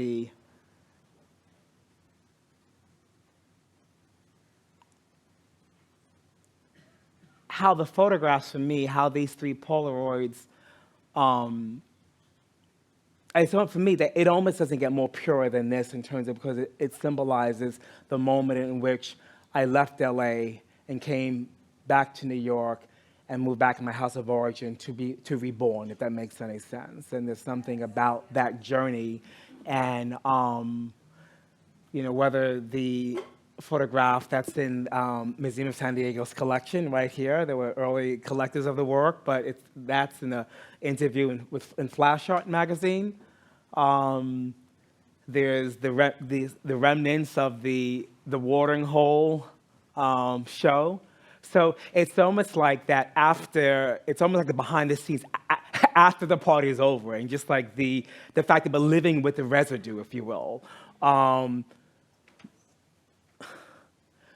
how the photographs for me, how these 3 Polaroids, I thought for me that it almost doesn't get more pure than this in terms of, because it symbolizes the moment in which I left LA and came back to New York and moved back to my house of origin to reborn, if that makes any sense. And there's something about that journey, and whether the photograph that's in Museum of San Diego's collection right here. There were early collectors of the work, but that's in an interview in Flash Art magazine. There's the remnants of the watering hole show. So it's almost like that it's almost like the behind the scenes after the party is over, and just like the fact that we're living with the residue, if you will.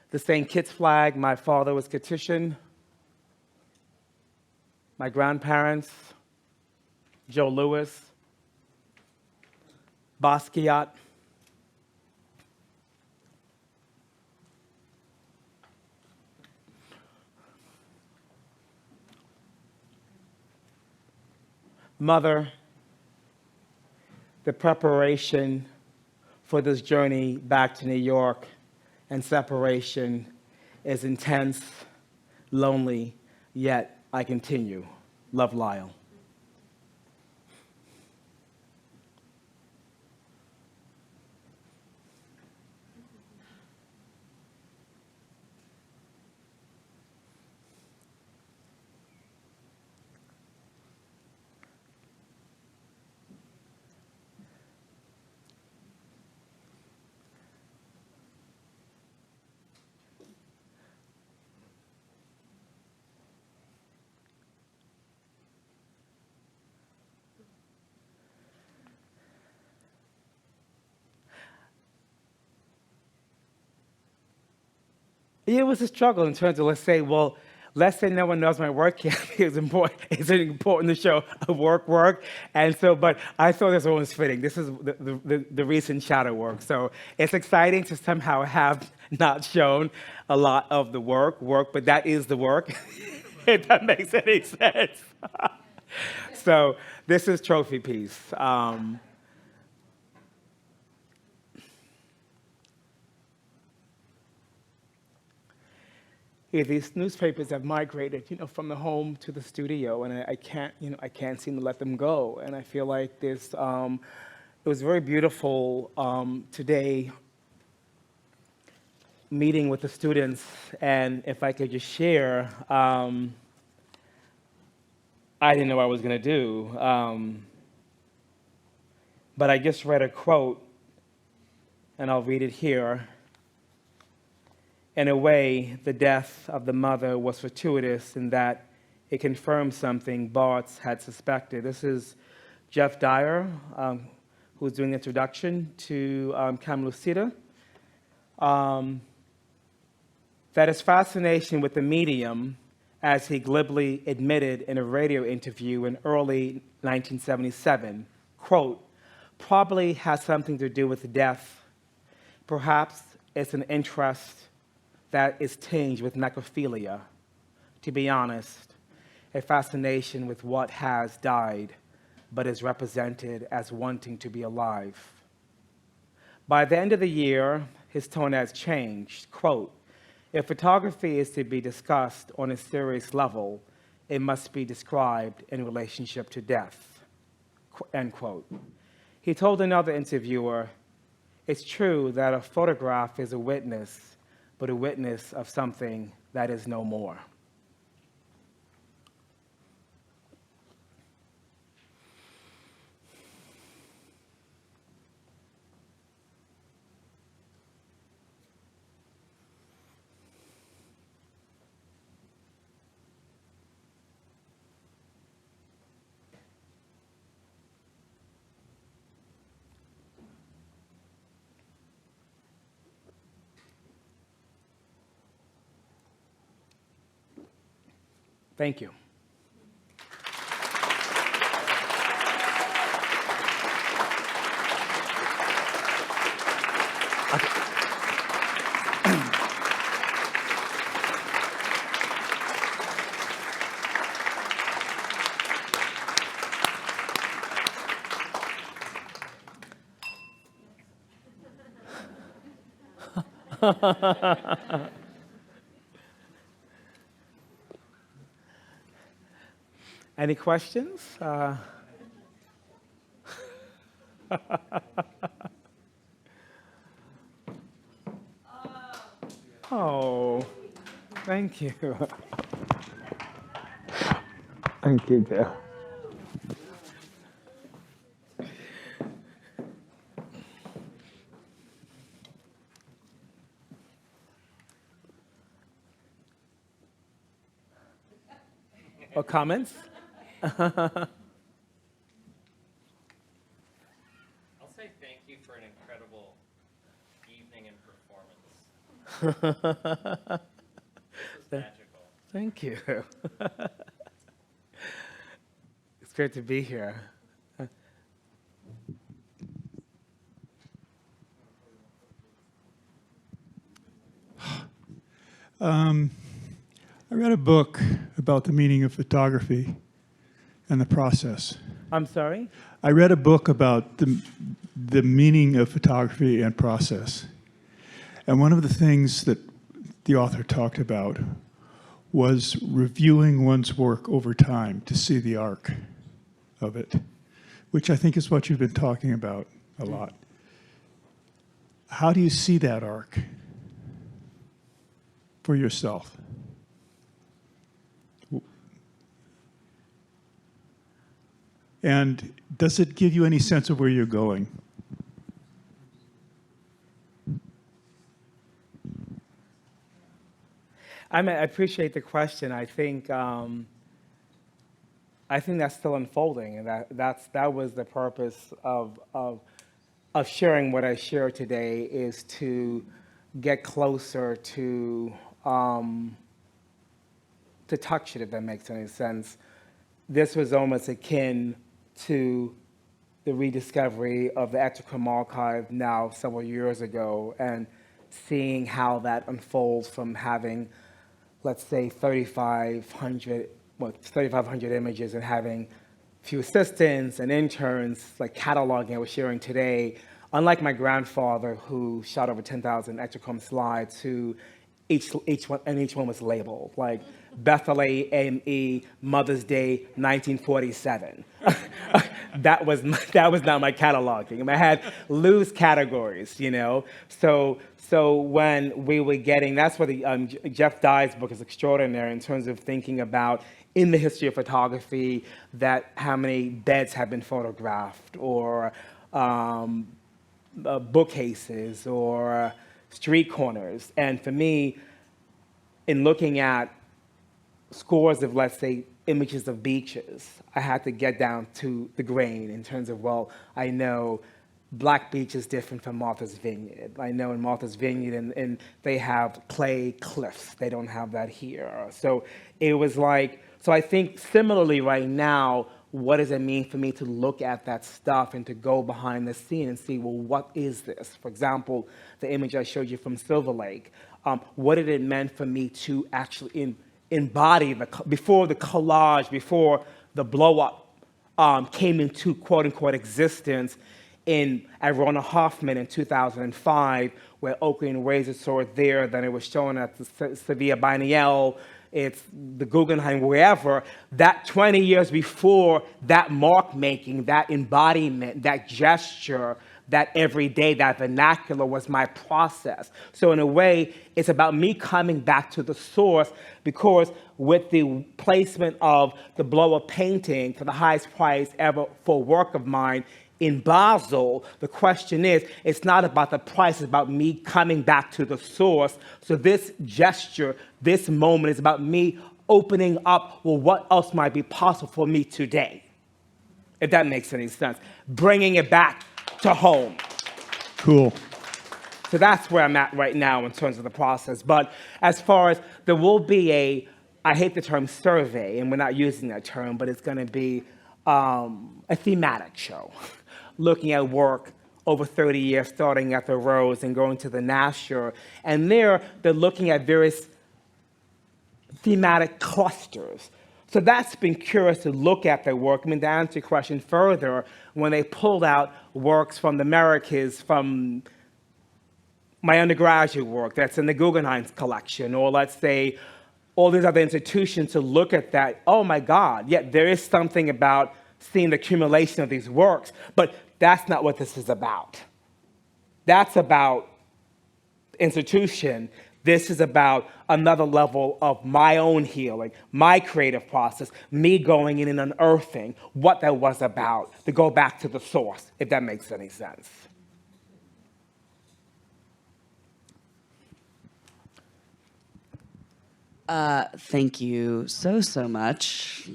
The St. Kitts flag, my father was Kittitian. My grandparents, Joe Louis, Basquiat. Mother, the preparation for this journey back to New York and separation is intense, lonely, yet I continue. Love, Lyle. It was a struggle in terms of, let's say no one knows my work yet. It's important. It's important to show a work. And so, but I thought this one was fitting. This is the recent shadow work. So it's exciting to somehow have not shown a lot of the work, but that is the work, if that makes any sense. So this is trophy piece. These newspapers have migrated, from the home to the studio, and I can't seem to let them go. And I feel like it was very beautiful today, meeting with the students, and if I could just share, I didn't know what I was going to do, but I just read a quote and I'll read it here. In a way, the death of the mother was fortuitous in that it confirmed something Barthes had suspected. This is Jeff Dyer, who's doing the introduction to Camelousita. That his fascination with the medium, as he glibly admitted in a radio interview in early 1977, quote, probably has something to do with death. Perhaps it's an interest that is tinged with necrophilia. To be honest, a fascination with what has died, but is represented as wanting to be alive. By the end of the year, his tone has changed. Quote, if photography is to be discussed on a serious level, it must be described in relationship to death, end quote. He told another interviewer, it's true that a photograph is a witness, but a witness of something that is no more. Thank you. Any questions? Oh, thank you. Thank you, Bill. Or comments? I'll say thank you for an incredible evening and performance. This was magical. Thank you. It's great to be here. I read a book about the meaning of photography and the process. I'm sorry? I read a book about the meaning of photography and process. And one of the things that the author talked about was reviewing one's work over time to see the arc of it, which I think is what you've been talking about a lot. How do you see that arc for yourself? And does it give you any sense of where you're going? I appreciate the question. I think that's still unfolding, and that was the purpose of sharing what I share today, is to get closer to touch it, if that makes any sense. This was almost akin to the rediscovery of the Ectochrome Archive now several years ago, and seeing how that unfolds from having, let's say, 3,500 images and having a few assistants and interns, like cataloging I was sharing today. Unlike my grandfather, who shot over 10,000 Ectochrome slides, who each one was labeled, like Bethel AME, Mother's Day, 1947. That was not my cataloging. I had loose categories, you know. So when we were getting, that's where the Jeff Dye's book is extraordinary in terms of thinking about, in the history of photography, that how many beds have been photographed, or bookcases or street corners. And for me, in looking at scores of, let's say, images of beaches, I had to get down to the grain in terms of, well, I know Black Beach is different from Martha's Vineyard. I know in Martha's Vineyard, and they have clay cliffs. They don't have that here. So it was like, so I think similarly right now, what does it mean for me to look at that stuff and to go behind the scene and see, well, what is this? For example, the image I showed you from Silver Lake, what did it mean for me to actually embody before the collage, before the blow-up came into quote-unquote existence at Rona Hoffman in 2005, where Oakley and Razor saw it there, then it was shown at the Sevilla Biennial, it's the Guggenheim, wherever. That 20 years before, that mark making, that embodiment, that gesture, that everyday, that vernacular was my process. So in a way, it's about me coming back to the source, because with the placement of the blow-up painting for the highest price ever for a work of mine in Basel, the question is, it's not about the price, it's about me coming back to the source. So this gesture, this moment is about me opening up, well, what else might be possible for me today? If that makes any sense. Bringing it back to home. Cool. So that's where I'm at right now in terms of the process. But as far as, there will be I hate the term survey, and we're not using that term, but it's going to be a thematic show, looking at work over 30 years, starting at the Rose and going to the Nasher. And there, they're looking at various thematic clusters. So that's been curious to look at their work. I mean, to answer your question further, when they pulled out works from the Americas, from my undergraduate work that's in the Guggenheim collection, or let's say all these other institutions, to look at that, oh my God, yeah, there is something about seeing the accumulation of these works, but that's not what this is about. That's about institution. This is about another level of my own healing, my creative process, me going in and unearthing what that was about, to go back to the source, if that makes any sense. Thank you so much.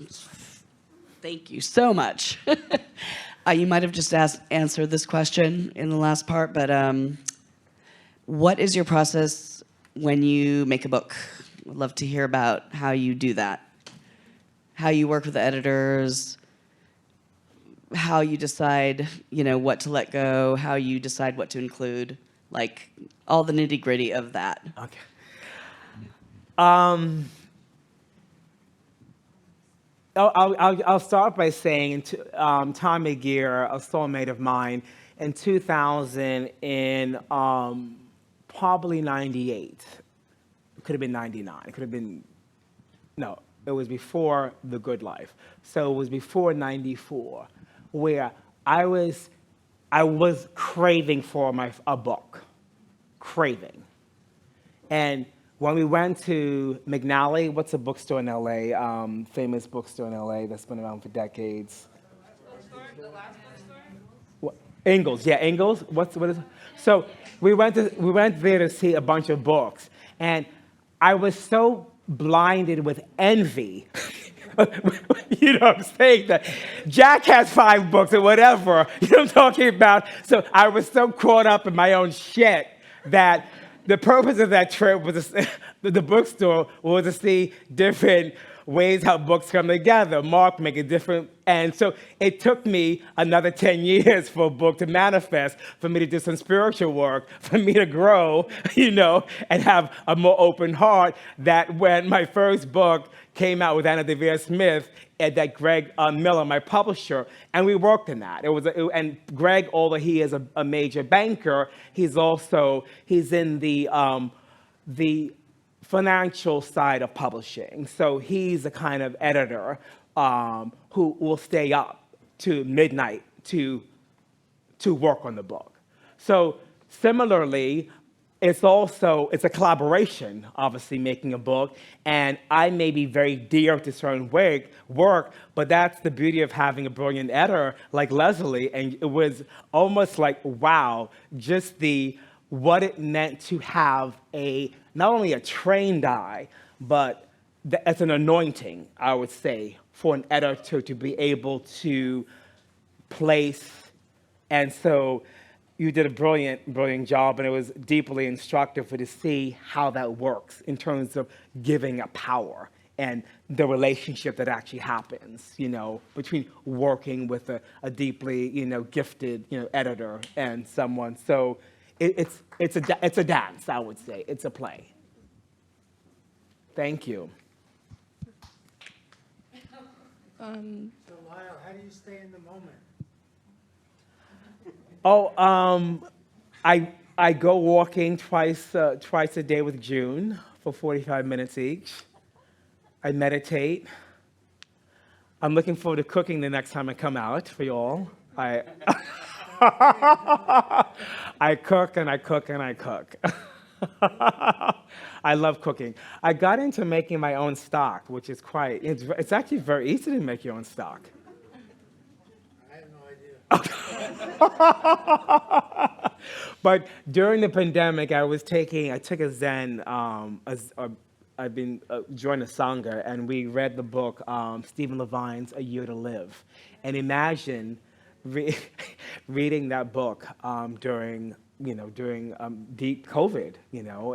Thank you so much. You might have just answered this question in the last part, but what is your process when you make a book? I'd love to hear about how you do that. How you work with the editors, how you decide, what to let go, how you decide what to include, like all the nitty-gritty of that. Okay. I'll start by saying, Tom McGear, a soulmate of mine, in 2000, in probably 98, it could have been 99, it could have been, no, it was before The Good Life. So it was before 94, where I was craving for a book, craving. And when we went to McNally, what's a bookstore in LA, famous bookstore in LA that's been around for decades? The last bookstore? Ingles, yeah, Ingles. What is it? So we went there to see a bunch of books, and I was so blinded with envy. You know what I'm saying? That Jack has 5 books or whatever. You know what I'm talking about? So I was so caught up in my own shit that the purpose of that trip was the bookstore was to see different ways how books come together. Mark make a different, and so it took me another 10 years for a book to manifest, for me to do some spiritual work, for me to grow, and have a more open heart. That when my first book came out with Anna Devere Smith, and that Greg Miller, my publisher, and we worked in that. And Greg, although he is a major banker, he's in the financial side of publishing. So he's the kind of editor who will stay up to midnight to work on the book. So similarly, it's also, it's a collaboration, obviously, making a book. And I may be very dear to certain work, but that's the beauty of having a brilliant editor like Leslie. And it was almost like, wow, just what it meant to have not only a trained eye, but it's an anointing, I would say, for an editor to be able to place. And so you did a brilliant job, and it was deeply instructive to see how that works in terms of giving a power and the relationship that actually happens, between working with a deeply, gifted, editor and someone. So it's a dance, I would say. It's a play. Thank you. So Lyle, how do you stay in the moment? I go walking twice a day with June for 45 minutes each. I meditate. I'm looking forward to cooking the next time I come out for you all. I cook and I cook and I cook. I love cooking. I got into making my own stock, which is it's actually very easy to make your own stock. I have no idea. But during the pandemic, I took a Zen, I've been joined a Sangha, and we read the book, Stephen Levine's A Year to Live. And imagine reading that book during deep COVID,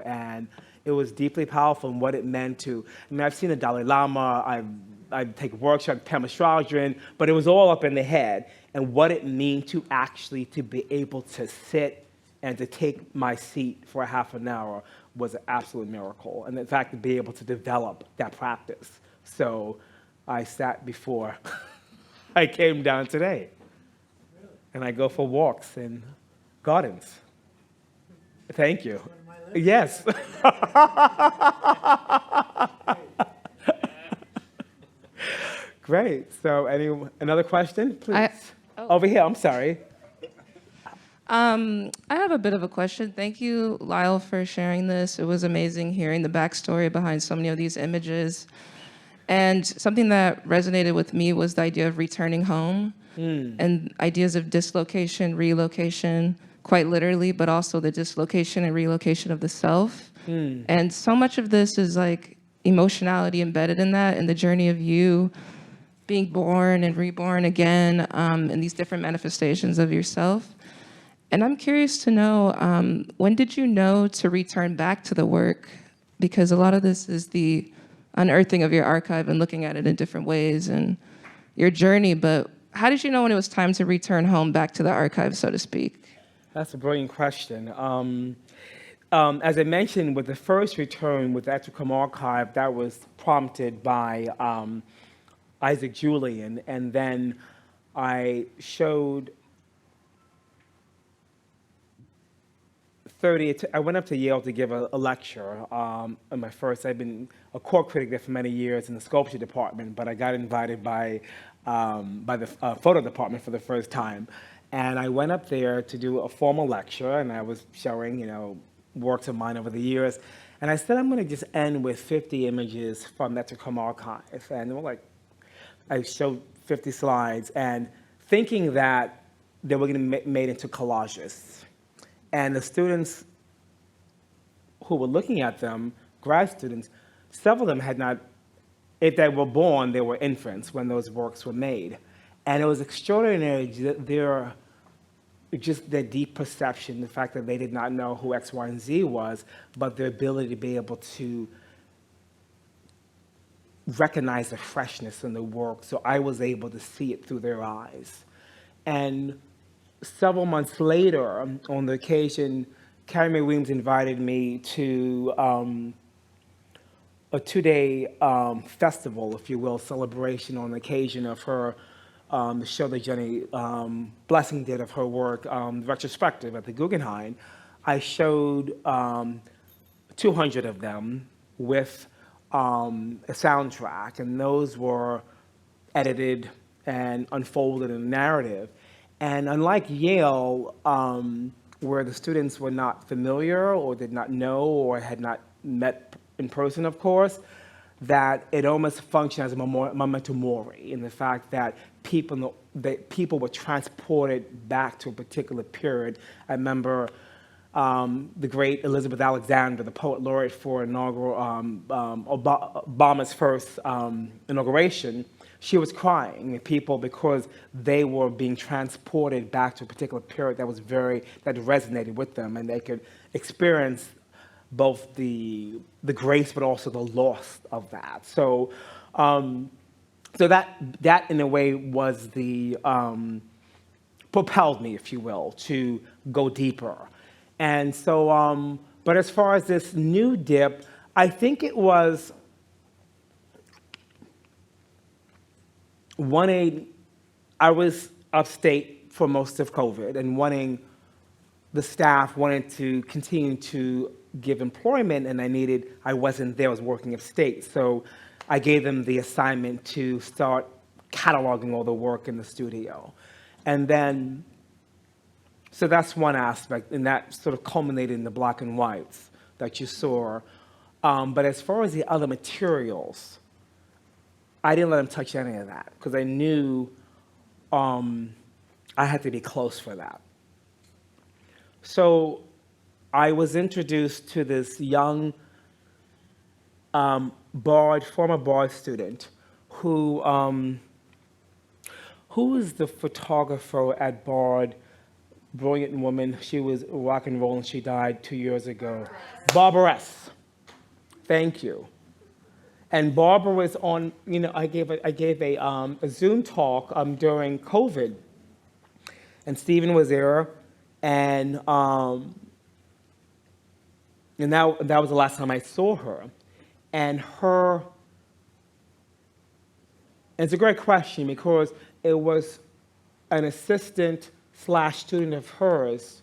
and it was deeply powerful in what it meant to, I've seen the Dalai Lama, I take workshops, Pema Chodron, but it was all up in the head, and what it means to actually to be able to sit and to take my seat for a half an hour was an absolute miracle. And in fact, to be able to develop that practice. So I sat before I came down today. And I go for walks in gardens. Thank you. Yes. Great. So another question, please? Over here, I'm sorry. I have a bit of a question. Thank you, Lyle, for sharing this. It was amazing hearing the backstory behind so many of these images. And something that resonated with me was the idea of returning home and ideas of dislocation, relocation, quite literally, but also the dislocation and relocation of the self. And so much of this is like emotionality embedded in that, and the journey of you being born and reborn again in these different manifestations of yourself. And I'm curious to know, when did you know to return back to the work? Because a lot of this is the unearthing of your archive and looking at it in different ways and your journey. But how did you know when it was time to return home back to the archive, so to speak? That's a brilliant question. As I mentioned, with the first return with the Ectochrome Archive, that was prompted by Isaac Julian. And then I showed I went up to Yale to give a lecture in my first. I've been a core critic there for many years in the sculpture department, but I got invited by the photo department for the first time. And I went up there to do a formal lecture, and I was showing, works of mine over the years. And I said, I'm going to just end with 50 images from the Ectochrome Archive. And I showed 50 slides, and thinking that they were going to be made into collages. And the students who were looking at them, grad students, several of them had not, if they were born, they were infants when those works were made. And it was extraordinary, their deep perception, the fact that they did not know who X, Y, and Z was, but their ability to be able to recognize the freshness in the work. So I was able to see it through their eyes. And several months later, on the occasion, Carrie Mae Weems invited me to a two-day festival, if you will, celebration on the occasion of her, the show that Jenny Blessing did of her work, retrospective at the Guggenheim. I showed 200 of them with a soundtrack, and those were edited and unfolded in a narrative. And unlike Yale, where the students were not familiar or did not know or had not met in person, of course, that it almost functioned as a memento mori in the fact that people were transported back to a particular period. I remember the great Elizabeth Alexander, the poet laureate for Obama's first inauguration. She was crying, and people, because they were being transported back to a particular period that resonated with them, and they could experience both the grace but also the loss of that. So, so that in a way was the propelled me, if you will, to go deeper. And so, but as far as this new dip, I think it was I was upstate for most of COVID and the staff wanted to continue to give employment, and I wasn't there, I was working upstate. So I gave them the assignment to start cataloging all the work in the studio. And then, so that's one aspect, and that sort of culminated in the black and whites that you saw. But as far as the other materials, I didn't let them touch any of that because I knew I had to be close for that. So I was introduced to this young former Bard student who is the photographer at Bard, brilliant woman. She was rock and roll and she died 2 years ago. Barbara S. Thank you. And Barbara was on, I gave a Zoom talk during COVID, and Stephen was there, and that was the last time I saw her. And it's a great question because it was an assistant/student of hers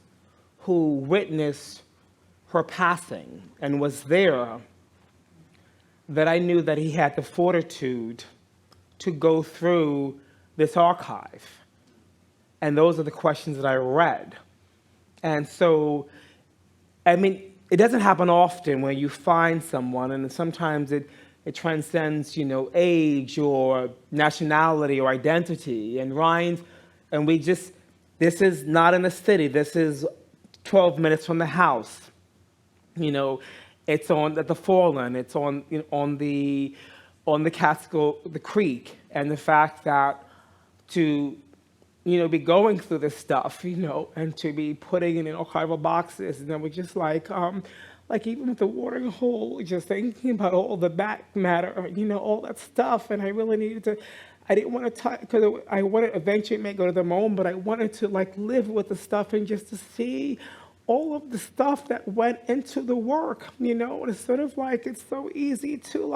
who witnessed her passing and was there, that I knew that he had the fortitude to go through this archive. And those are the questions that I read. And so, I mean, it doesn't happen often where you find someone, and sometimes it transcends, age or nationality or identity. And Ryan's, this is not in the city. This is 12 minutes from the house. It's at the Foreland. It's on the Catskill, the creek, and the fact that to be going through this stuff, and to be putting it in archival boxes, and then we're just like even with the watering hole, just thinking about all the back matter, all that stuff, and I really needed to. I didn't want to because I wanted eventually may go to the MoMA, but I wanted to live with the stuff and just to see all of the stuff that went into the work, and it's sort of it's so easy to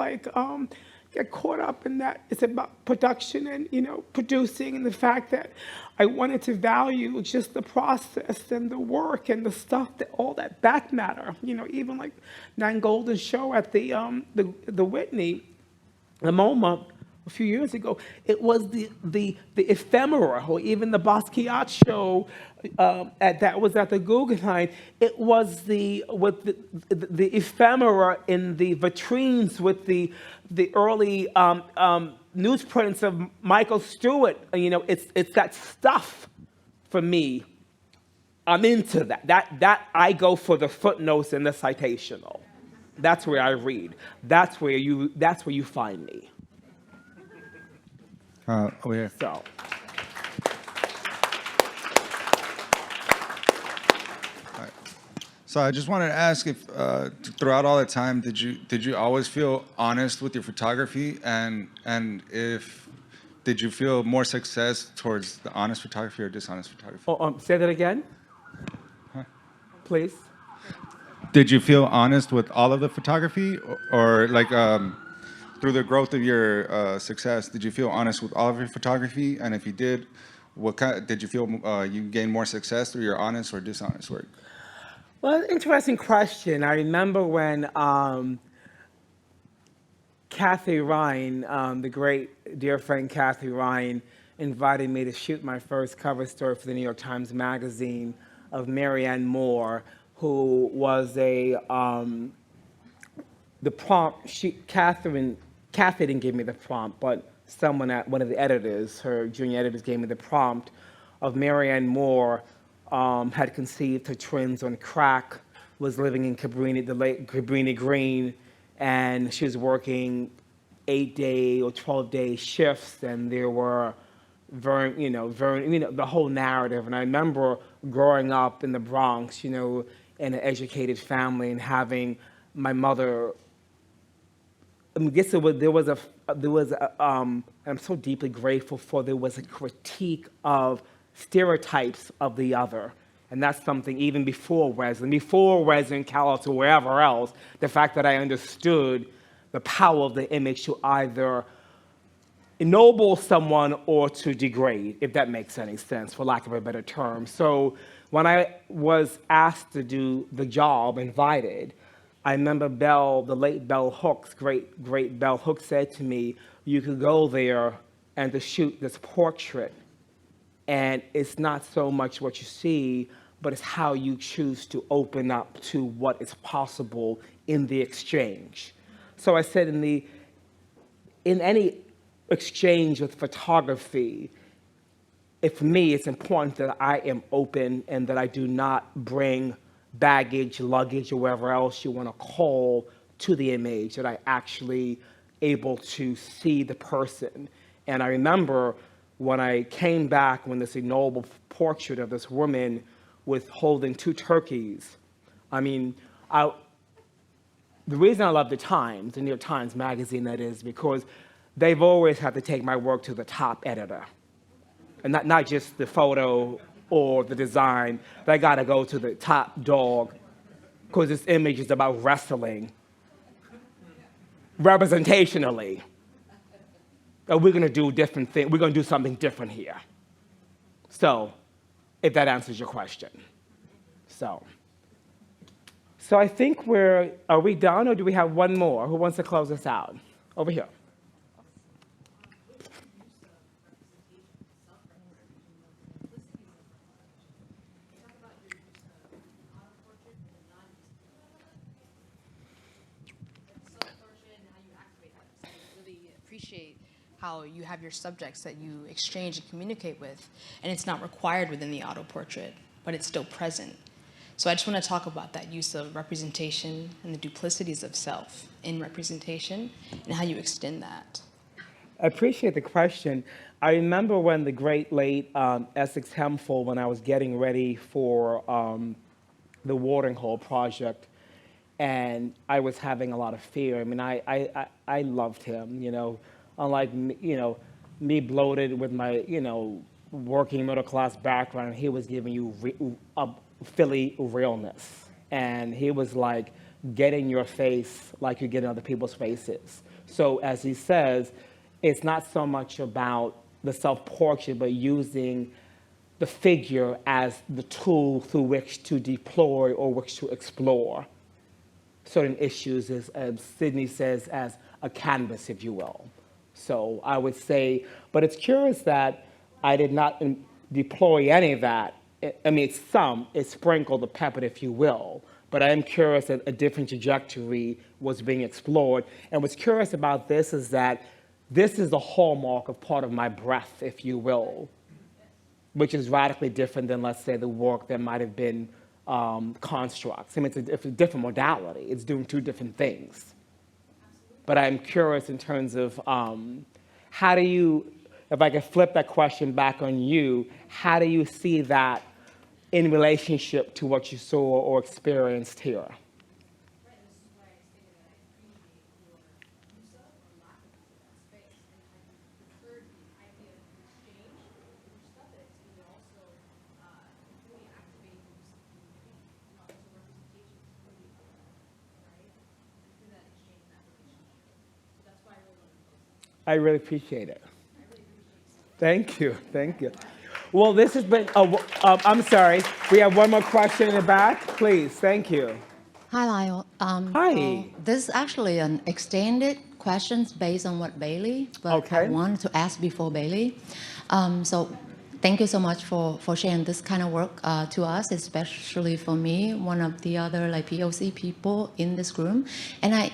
get caught up in that. It's about production and, producing, and the fact that I wanted to value just the process and the work and the stuff, all that back matter, even like Nan Golden's show at the Whitney, the MoMA, a few years ago, it was the ephemera, or even the Basquiat show that was at the Guggenheim. It was the ephemera in the vitrines with the early newsprints of Michael Stewart. It's that stuff for me. I'm into that. That I go for the footnotes and the citational. That's where I read. That's where you find me. Over here. So I just wanted to ask if throughout all that time, did you always feel honest with your photography, and if did you feel more success towards the honest photography or dishonest photography? Say that again, please. Did you feel honest with all of the photography, or through the growth of your success, did you feel honest with all of your photography? And if you did, what did you feel you gained more success through your honest or dishonest work? Well, interesting question. I remember when Kathy Ryan, the great dear friend Kathy Ryan, invited me to shoot my first cover story for the New York Times Magazine of Marianne Moore, who was the prompt, Kathy didn't give me the prompt, but one of the editors, her junior editors, gave me the prompt of Marianne Moore, had conceived her twins on crack, was living in Cabrini, the late Cabrini Green, and she was working 8-day or 12-day shifts, and there were the whole narrative. And I remember growing up in the Bronx, in an educated family, and having my mother. I guess I'm so deeply grateful for, there was a critique of stereotypes of the other. And that's something even before Wesley, Callis, or wherever else, the fact that I understood the power of the image to either ennoble someone or to degrade, if that makes any sense, for lack of a better term. So when I was asked to do the job, invited, I remember the late Bell Hooks, great Bell Hooks, said to me, you could go there and to shoot this portrait, and it's not so much what you see, but it's how you choose to open up to what is possible in the exchange. So I said, in any exchange with photography, for me, it's important that I am open and that I do not bring baggage, luggage, or wherever else you want to call to the image, that I actually able to see the person. And I remember when I came back, when this ignoble portrait of this woman with holding 2 turkeys, I mean, the reason I love the Times, the New York Times Magazine, that is because they've always had to take my work to the top editor. And not just the photo or the design, they got to go to the top dog, because this image is about wrestling representationally. And we're going to do different things. We're going to do something different here. So, if that answers your question. So I think are we done, or do we have one more? Who wants to close us out? Over here. How you have your subjects that you exchange and communicate with, and it's not required within the auto portrait, but it's still present. So I just want to talk about that use of representation and the duplicities of self in representation and how you extend that. I appreciate the question. I remember when the great late Essex Hemphill, when I was getting ready for the watering hole project, and I was having a lot of fear. I mean, I loved him, Unlike me bloated with my, working middle class background, he was giving you Philly realness. And he was like, get in your face like you get in other people's faces. So as he says, it's not so much about the self-portrait, but using the figure as the tool through which to deploy or which to explore certain issues, as Sydney says, as a canvas, if you will. So I would say, but it's curious that I did not deploy any of that. I mean, it's sprinkled, the pepper, if you will, but I am curious that a different trajectory was being explored. And what's curious about this is that this is the hallmark of part of my breath, if you will, which is radically different than, let's say, the work that might have been constructs. I mean, it's a different modality. It's doing 2 different things. But I'm curious in terms of how do you, if I could flip that question back on you, how do you see that in relationship to what you saw or experienced here? I really appreciate it. Thank you. Well, this has been, I'm sorry, we have one more question in the back. Please, thank you. Hi, Lyle. Hi. This is actually an extended questions based on what Bailey, but Okay. I wanted to ask before Bailey. So Thank you so much for sharing this kind of work to us, especially for me, one of the other like POC people in this room. And I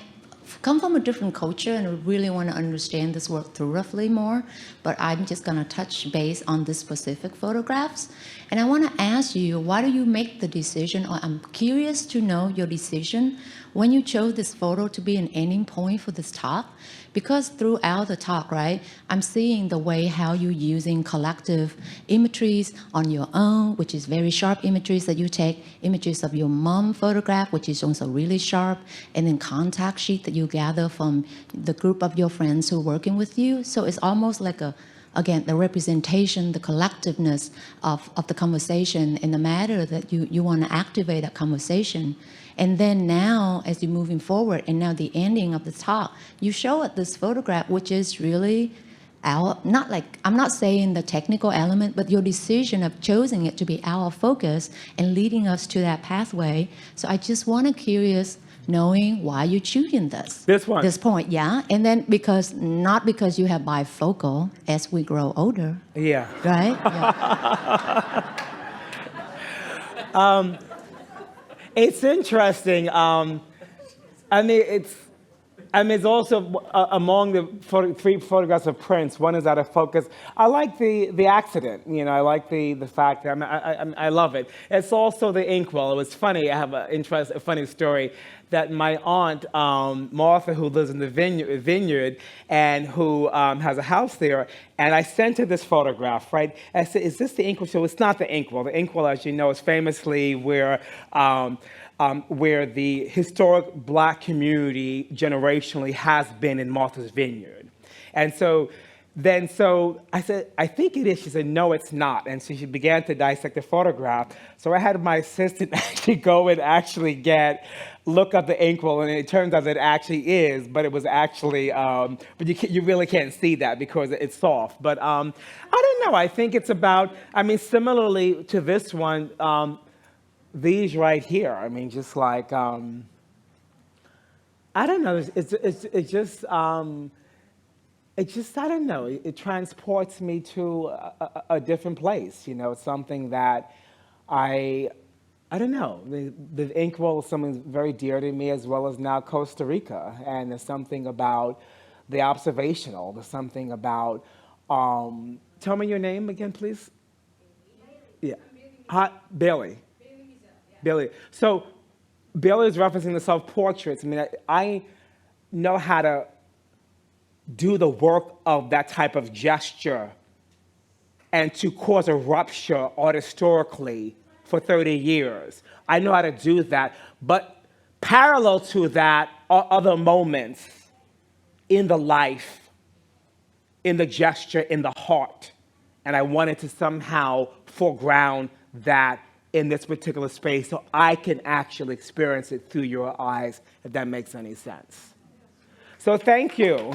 come from a different culture and really want to understand this work thoroughly more, but I'm just going to touch base on the specific photographs. And I want to ask you, why do you make the decision, or I'm curious to know your decision when you chose this photo to be an ending point for this talk? Because throughout the talk, right, I'm seeing the way how you're using collective imageries on your own, which is very sharp imageries that you take, images of your mom photograph, which is also really sharp, and then contact sheet that you gather from the group of your friends who are working with you. So it's almost like again, the representation, the collectiveness of the conversation and the matter that you want to activate that conversation. And then now, as you're moving forward, and now the ending of the talk, you show it this photograph, which is really not like, I'm not saying the technical element, but your decision of choosing it to be our focus and leading us to that pathway. So I just want to curious, knowing why you're choosing this. This one. This point, yeah. And then not because you have bifocal as we grow older. Yeah. Right? Yeah. It's interesting. It's also among the three photographs of Prince. One is out of focus. I like the accident. I like the fact that I love it. It's also the inkwell. It was funny. I have a funny story that my aunt Martha, who lives in the vineyard and who has a house there, and I sent her this photograph. Right? I said, "Is this the inkwell?" So it's not the inkwell. The inkwell, as you know, is famously where the historic Black community generationally has been in Martha's Vineyard. And so I said, "I think it is." She said, "No, it's not." And so she began to dissect the photograph. So I had my assistant actually go and look up the inkwell, and it turns out that it actually is, but it was actually, but you really can't see that because it's soft. But I don't know. I think it's about, similarly to this one, these right here. Just like, I don't know. It's just, I don't know. It transports me to a different place. It's something that I don't know. The inkwell is something very dear to me, as well as now Costa Rica. And there's something about the observational. There's something about, tell me your name again, please. Yeah. Bailey. Bailey. So Bailey is referencing the self-portraits. I know how to do the work of that type of gesture and to cause a rupture art historically for 30 years. I know how to do that. But parallel to that are other moments in the life, in the gesture, in the heart. And I wanted to somehow foreground that in this particular space so I can actually experience it through your eyes, if that makes any sense. So thank you.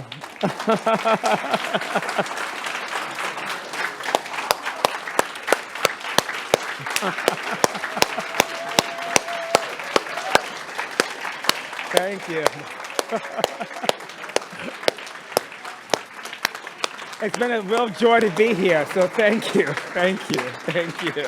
Thank you. It's been a real joy to be here, so thank you. Thank you. Thank you.